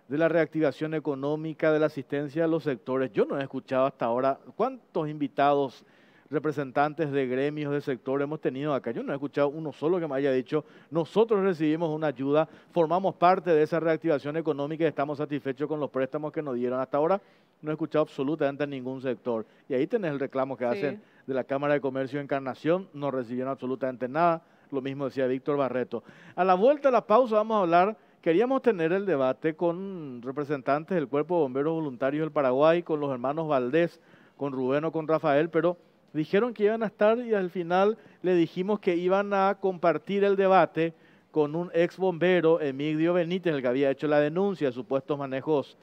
de la reactivación económica, de la asistencia a los sectores. Yo no he escuchado hasta ahora cuántos invitados representantes de gremios, de sector hemos tenido acá. Yo no he escuchado uno solo que me haya dicho, nosotros recibimos una ayuda, formamos parte de esa reactivación económica y estamos satisfechos con los préstamos que nos dieron. Hasta ahora no he escuchado absolutamente a ningún sector. Y ahí tenés el reclamo que hacen de la Cámara de Comercio de Encarnación, no recibieron absolutamente nada. Lo mismo decía Víctor Barreto. A la vuelta a la pausa vamos a hablar, queríamos tener el debate con representantes del Cuerpo de Bomberos Voluntarios del Paraguay, con los hermanos Valdés, con Rubén o con Rafael, pero dijeron que iban a estar y al final le dijimos que iban a compartir el debate con un ex bombero, Emigdio Benítez, el que había hecho la denuncia de supuestos manejos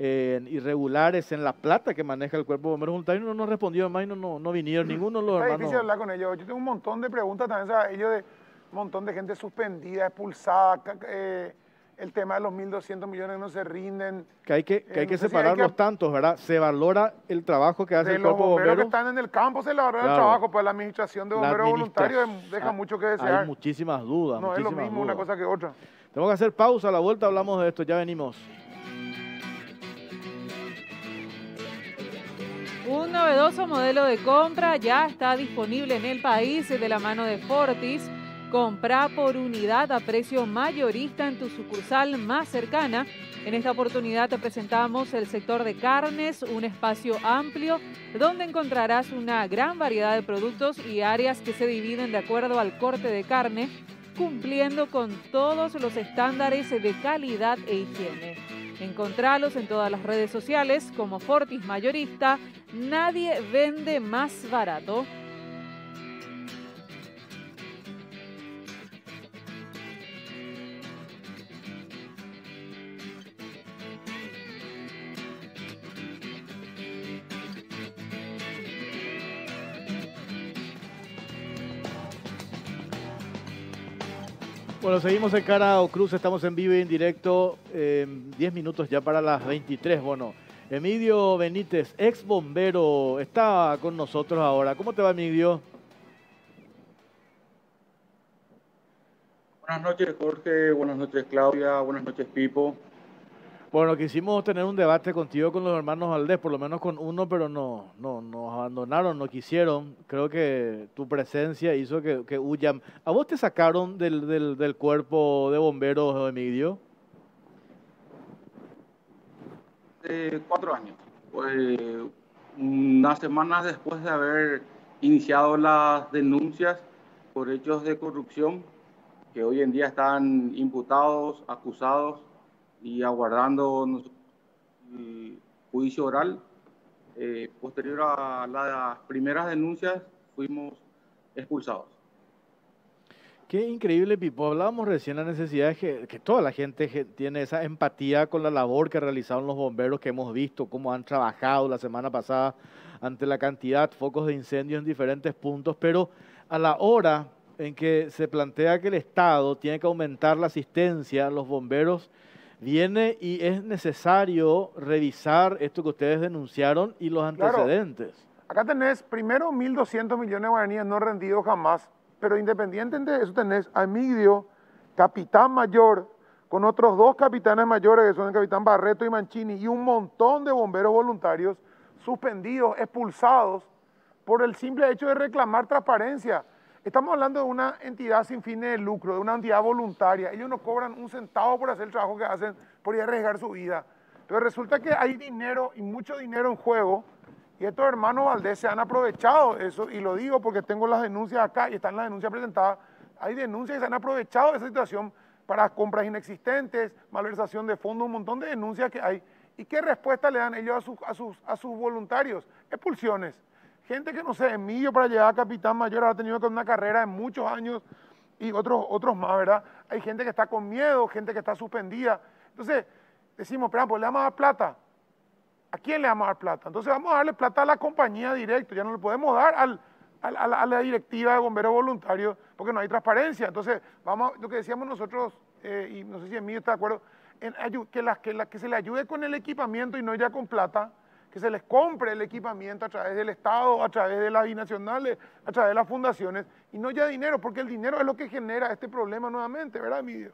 irregulares en La Plata que maneja el Cuerpo de Bomberos Voluntarios. No nos respondió más y no vinieron ninguno de los hermanos. Es difícil hablar con ellos. Yo tengo un montón de preguntas también, o sea, ellos de un montón de gente suspendida, expulsada, el tema de los 1.200 millones no se rinden. Que hay que separar los tantos, ¿verdad? Se valora el trabajo que hace el Cuerpo de Bomberos. De los bomberos Bomberos que están en el campo se valora el trabajo, pues la administración de bomberos voluntarios deja mucho que desear. Hay muchísimas dudas. No es lo mismo una cosa que otra. Tengo que hacer pausa, a la vuelta hablamos de esto, ya venimos. Un novedoso modelo de compra ya está disponible en el país de la mano de Fortis. Compra por unidad a precio mayorista en tu sucursal más cercana. En esta oportunidad te presentamos el sector de carnes, un espacio amplio donde encontrarás una gran variedad de productos y áreas que se dividen de acuerdo al corte de carne, cumpliendo con todos los estándares de calidad e higiene. Encontralos en todas las redes sociales como Fortis Mayorista. Nadie vende más barato. Bueno, seguimos en Cara o Cruz, estamos en vivo y en directo, 10 minutos ya para las 23. Bueno, Emigdio Benítez, ex bombero, está con nosotros ahora. ¿Cómo te va, Emigdio? Buenas noches, Jorge. Buenas noches, Claudia. Buenas noches, Pipo. Bueno, quisimos tener un debate contigo con los hermanos Valdés, por lo menos con uno, pero nos abandonaron, no quisieron. Creo que tu presencia hizo que huyan. ¿A vos te sacaron del cuerpo de bomberos, Emigdio? 4 años. Pues, unas semanas después de haber iniciado las denuncias por hechos de corrupción, que hoy en día están imputados, acusados y aguardando juicio oral. Posterior a las primeras denuncias, fuimos expulsados. Qué increíble, Pipo. Hablábamos recién de la necesidad de que toda la gente tiene esa empatía con la labor que realizaron los bomberos, que hemos visto cómo han trabajado la semana pasada ante la cantidad de focos de incendios en diferentes puntos, pero a la hora en que se plantea que el Estado tiene que aumentar la asistencia a los bomberos, viene y es necesario revisar esto que ustedes denunciaron y los antecedentes. Claro. Acá tenés primero 1.200 millones de guaraníes no rendidos jamás, pero independiente de eso tenés a Emigdio, capitán mayor, con otros 2 capitanes mayores que son el capitán Barreto y Mancini, y un montón de bomberos voluntarios suspendidos, expulsados, por el simple hecho de reclamar transparencia. Estamos hablando de una entidad sin fines de lucro, de una entidad voluntaria. Ellos no cobran un centavo por hacer el trabajo que hacen, por ir a arriesgar su vida. Pero resulta que hay dinero y mucho dinero en juego, y estos hermanos Valdés se han aprovechado de eso, y lo digo porque tengo las denuncias acá y están las denuncias presentadas. Hay denuncias que se han aprovechado de esa situación para compras inexistentes, malversación de fondos, un montón de denuncias que hay. ¿Y qué respuesta le dan ellos a sus voluntarios? Expulsiones. Gente que, no sé, Emigdio para llegar a capitán mayor ha tenido una carrera de muchos años y otros más, ¿verdad? Hay gente que está con miedo, gente que está suspendida. Entonces, decimos, pero pues le vamos a dar plata. ¿A quién le vamos a dar plata? Entonces vamos a darle plata a la compañía directo, ya no le podemos dar a la directiva de bomberos voluntarios porque no hay transparencia. Entonces, lo que decíamos nosotros, y no sé si Emigdio está de acuerdo, que se le ayude con el equipamiento y no ya con plata, que se les compre el equipamiento a través del Estado, a través de las binacionales, a través de las fundaciones, y no ya dinero, porque el dinero es lo que genera este problema nuevamente, ¿verdad, Emigdio?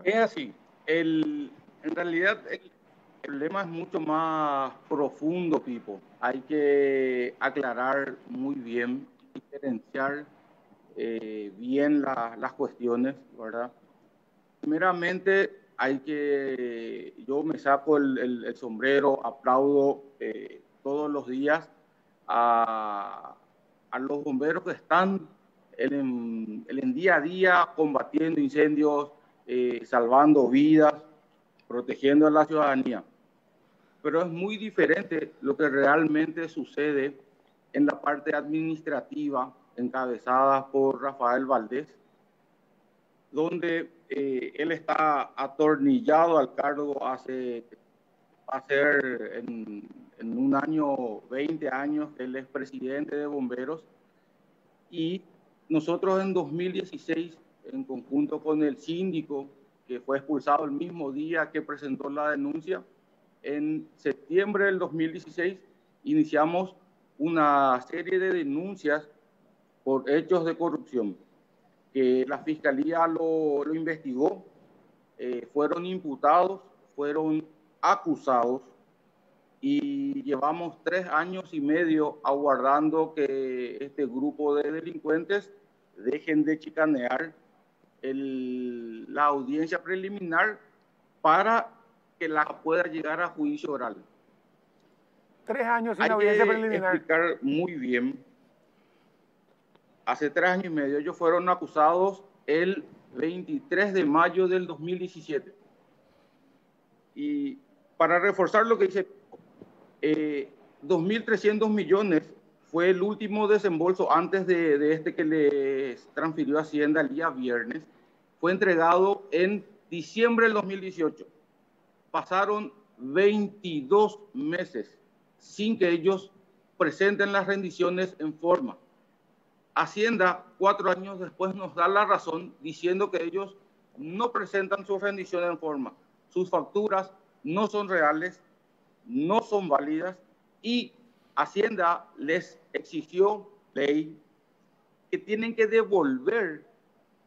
Es así. En realidad, problema es mucho más profundo, Pipo. Hay que aclarar muy bien, diferenciar bien las cuestiones, ¿verdad? Primeramente, yo me saco el sombrero, aplaudo todos los días a los bomberos que están en día a día combatiendo incendios, salvando vidas, protegiendo a la ciudadanía. Pero es muy diferente lo que realmente sucede en la parte administrativa encabezada por Rafael Valdés, donde él está atornillado al cargo va a ser en un año, 20 años, él es presidente de bomberos, y nosotros en 2016, en conjunto con el síndico, que fue expulsado el mismo día que presentó la denuncia, en septiembre del 2016 iniciamos una serie de denuncias por hechos de corrupción, que la Fiscalía lo investigó, fueron imputados, fueron acusados, y llevamos 3 años y medio aguardando que este grupo de delincuentes dejen de chicanear la audiencia preliminar para que la pueda llegar a juicio oral. 3 años sin audiencia preliminar. Hay que explicar muy bien. Hace 3 años y medio ellos fueron acusados el 23 de mayo del 2017. Y para reforzar lo que dice, 2.300 millones fue el último desembolso antes de este que les transfirió Hacienda el día viernes. Fue entregado en diciembre del 2018. Pasaron 22 meses sin que ellos presenten las rendiciones en forma. Hacienda, 4 años después, nos da la razón diciendo que ellos no presentan sus rendiciones en forma. Sus facturas no son reales, no son válidas, y Hacienda les exigió ley que tienen que devolver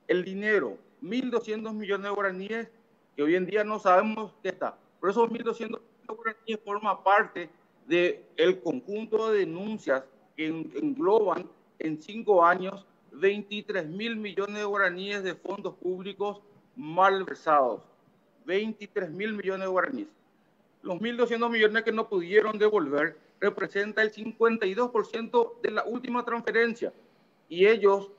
el dinero, 1.200 millones de guaraníes, que hoy en día no sabemos qué está. Pero esos 1.200 millones de guaraníes forman parte del conjunto de denuncias que engloban en 5 años 23.000 millones de guaraníes de fondos públicos malversados. 23.000 millones de guaraníes. Los 1.200 millones que no pudieron devolver representa el 52% de la última transferencia. Y ellos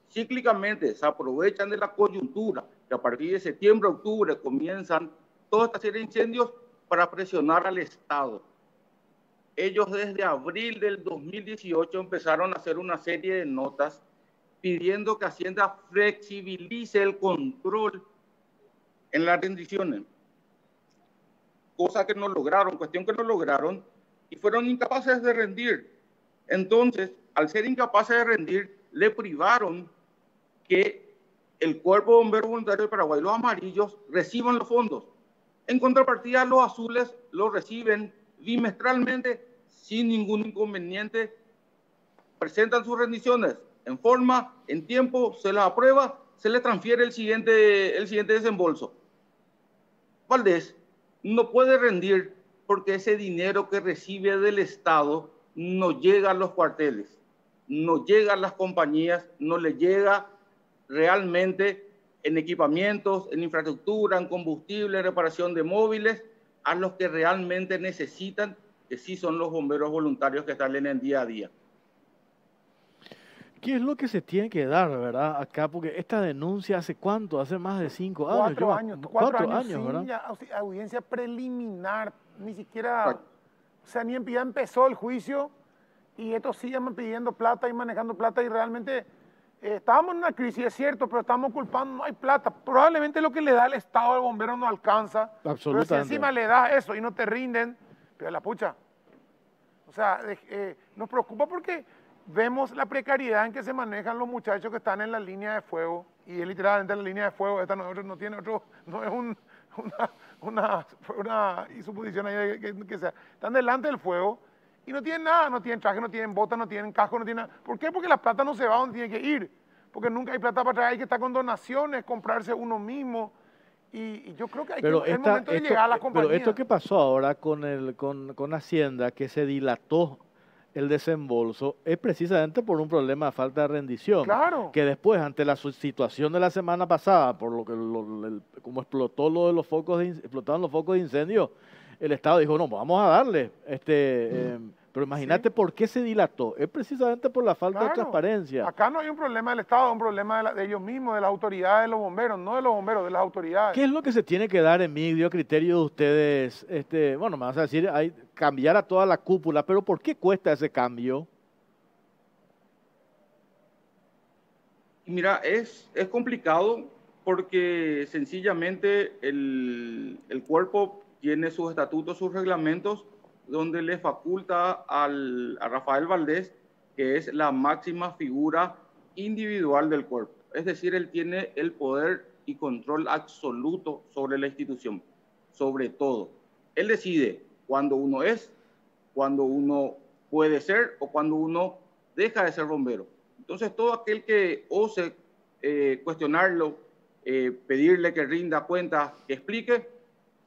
cíclicamente se aprovechan de la coyuntura, que a partir de septiembre, octubre comienzan toda esta serie de incendios para presionar al Estado. Ellos desde abril del 2018 empezaron a hacer una serie de notas pidiendo que Hacienda flexibilice el control en las rendiciones. Cosa que no lograron, cuestión que no lograron, y fueron incapaces de rendir. Entonces, al ser incapaces de rendir, le privaron que el Cuerpo de Bomberos Voluntarios de Paraguay, los amarillos, reciban los fondos. En contrapartida, los azules los reciben bimestralmente sin ningún inconveniente, presentan sus rendiciones en forma, en tiempo, se las aprueba, se les transfiere el siguiente desembolso. Valdés no puede rendir porque ese dinero que recibe del Estado no llega a los cuarteles, no llega a las compañías, no le llega realmente en equipamientos, en infraestructura, en combustible, en reparación de móviles, a los que realmente necesitan, que sí son los bomberos voluntarios que están en el día a día. ¿Qué es lo que se tiene que dar, verdad, acá? Porque esta denuncia, ¿hace cuánto? Hace más de 5 años. 4 años. 4 años sin ¿verdad? audiencia preliminar. Ni siquiera, o sea, ni ya empezó el juicio y estos siguen pidiendo plata y manejando plata, y realmente estábamos en una crisis, es cierto, pero estamos culpando, no hay plata. Probablemente lo que le da el Estado al bombero no alcanza. Pero si encima le das eso y no te rinden, pero la pucha. O sea, nos preocupa porque vemos la precariedad en que se manejan los muchachos que están en la línea de fuego, y es literalmente en la línea de fuego. Esta no tiene otro, no es una suposición ahí que sea. Están delante del fuego y no tienen nada, no tienen traje, no tienen botas, no tienen casco, no tienen nada. ¿Por qué? Porque la plata no se va donde tiene que ir, porque nunca hay plata para traer, hay que estar con donaciones, comprarse uno mismo, Y yo creo que hay Pero que, es momento de llegar a las compañías. Pero esto que pasó ahora con Hacienda, que se dilató el desembolso, es precisamente por un problema de falta de rendición. Claro. Que después, ante la situación de la semana pasada, por lo que como explotó lo de los focos explotaron los focos de incendio, el Estado dijo, no, vamos a darle. Pero imagínate por qué se dilató. Es precisamente por la falta de transparencia. Acá no hay un problema del Estado, es un problema de ellos mismos, de las autoridades de los bomberos, no de los bomberos, de las autoridades. ¿Qué es lo que se tiene que dar, Emilio, a criterio de ustedes? Bueno, me vas a decir, hay cambiar a toda la cúpula, pero ¿por qué cuesta ese cambio? Mira, es complicado porque sencillamente el cuerpo tiene sus estatutos, sus reglamentos, donde le faculta a Rafael Valdés, que es la máxima figura individual del cuerpo. Es decir, él tiene el poder y control absoluto sobre la institución, sobre todo. Él decide cuándo uno es, cuándo uno puede ser o cuándo uno deja de ser bombero. Entonces, todo aquel que ose cuestionarlo, pedirle que rinda cuentas, que explique,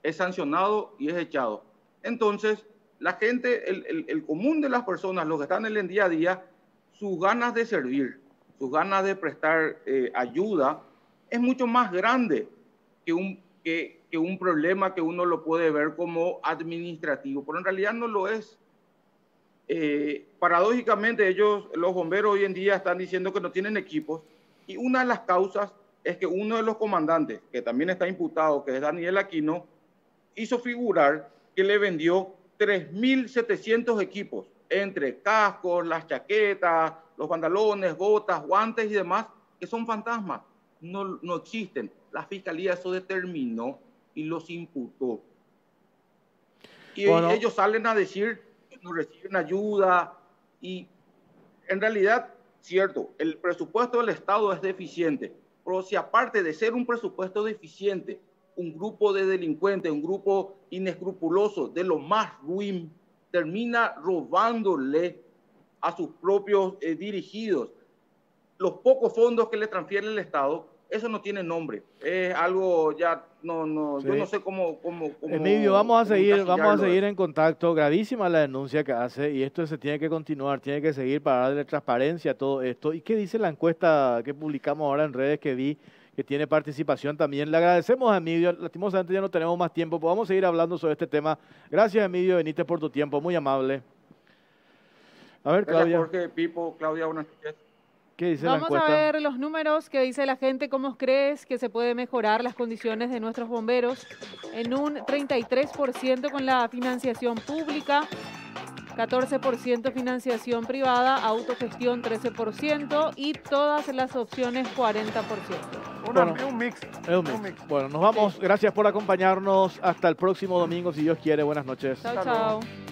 es sancionado y es echado. Entonces, la gente, el común de las personas, los que están en el día a día, sus ganas de servir, sus ganas de prestar ayuda, es mucho más grande que un problema que uno lo puede ver como administrativo, pero en realidad no lo es. Paradójicamente, los bomberos hoy en día están diciendo que no tienen equipos, y una de las causas es que uno de los comandantes, que también está imputado, que es Daniel Aquino, hizo figurar que le vendió 3.700 equipos, entre cascos, las chaquetas, los pantalones, botas, guantes y demás, que son fantasmas, no existen. La fiscalía eso determinó y los imputó. Y bueno, ellos salen a decir que no reciben ayuda y en realidad, cierto, el presupuesto del Estado es deficiente, pero si aparte de ser un presupuesto deficiente, un grupo de delincuentes, un grupo inescrupuloso, de lo más ruin, termina robándole a sus propios dirigidos los pocos fondos que le transfiere el Estado. Eso no tiene nombre. Es algo ya, sí. Yo no sé cómo Emilio, vamos a seguir en contacto. Gravísima la denuncia que hace y esto se tiene que continuar, tiene que seguir para darle transparencia a todo esto. ¿Y qué dice la encuesta que publicamos ahora en redes que vi? Que tiene participación también. Le agradecemos a Emilio, lastimosamente ya no tenemos más tiempo, podemos seguir hablando sobre este tema. Gracias, Emilio Benítez, por tu tiempo, muy amable. A ver, Claudia. Gracias, Jorge, Pipo, Claudia, buenas noches. ¿Qué dice la encuesta? Vamos a ver los números que dice la gente. ¿Cómo crees que se puede mejorar las condiciones de nuestros bomberos? En un 33% con la financiación pública, 14% financiación privada, autogestión 13% y todas las opciones 40%. Es un mix. Bueno, nos vamos. Gracias por acompañarnos. Hasta el próximo domingo, si Dios quiere. Buenas noches. Chao, chao.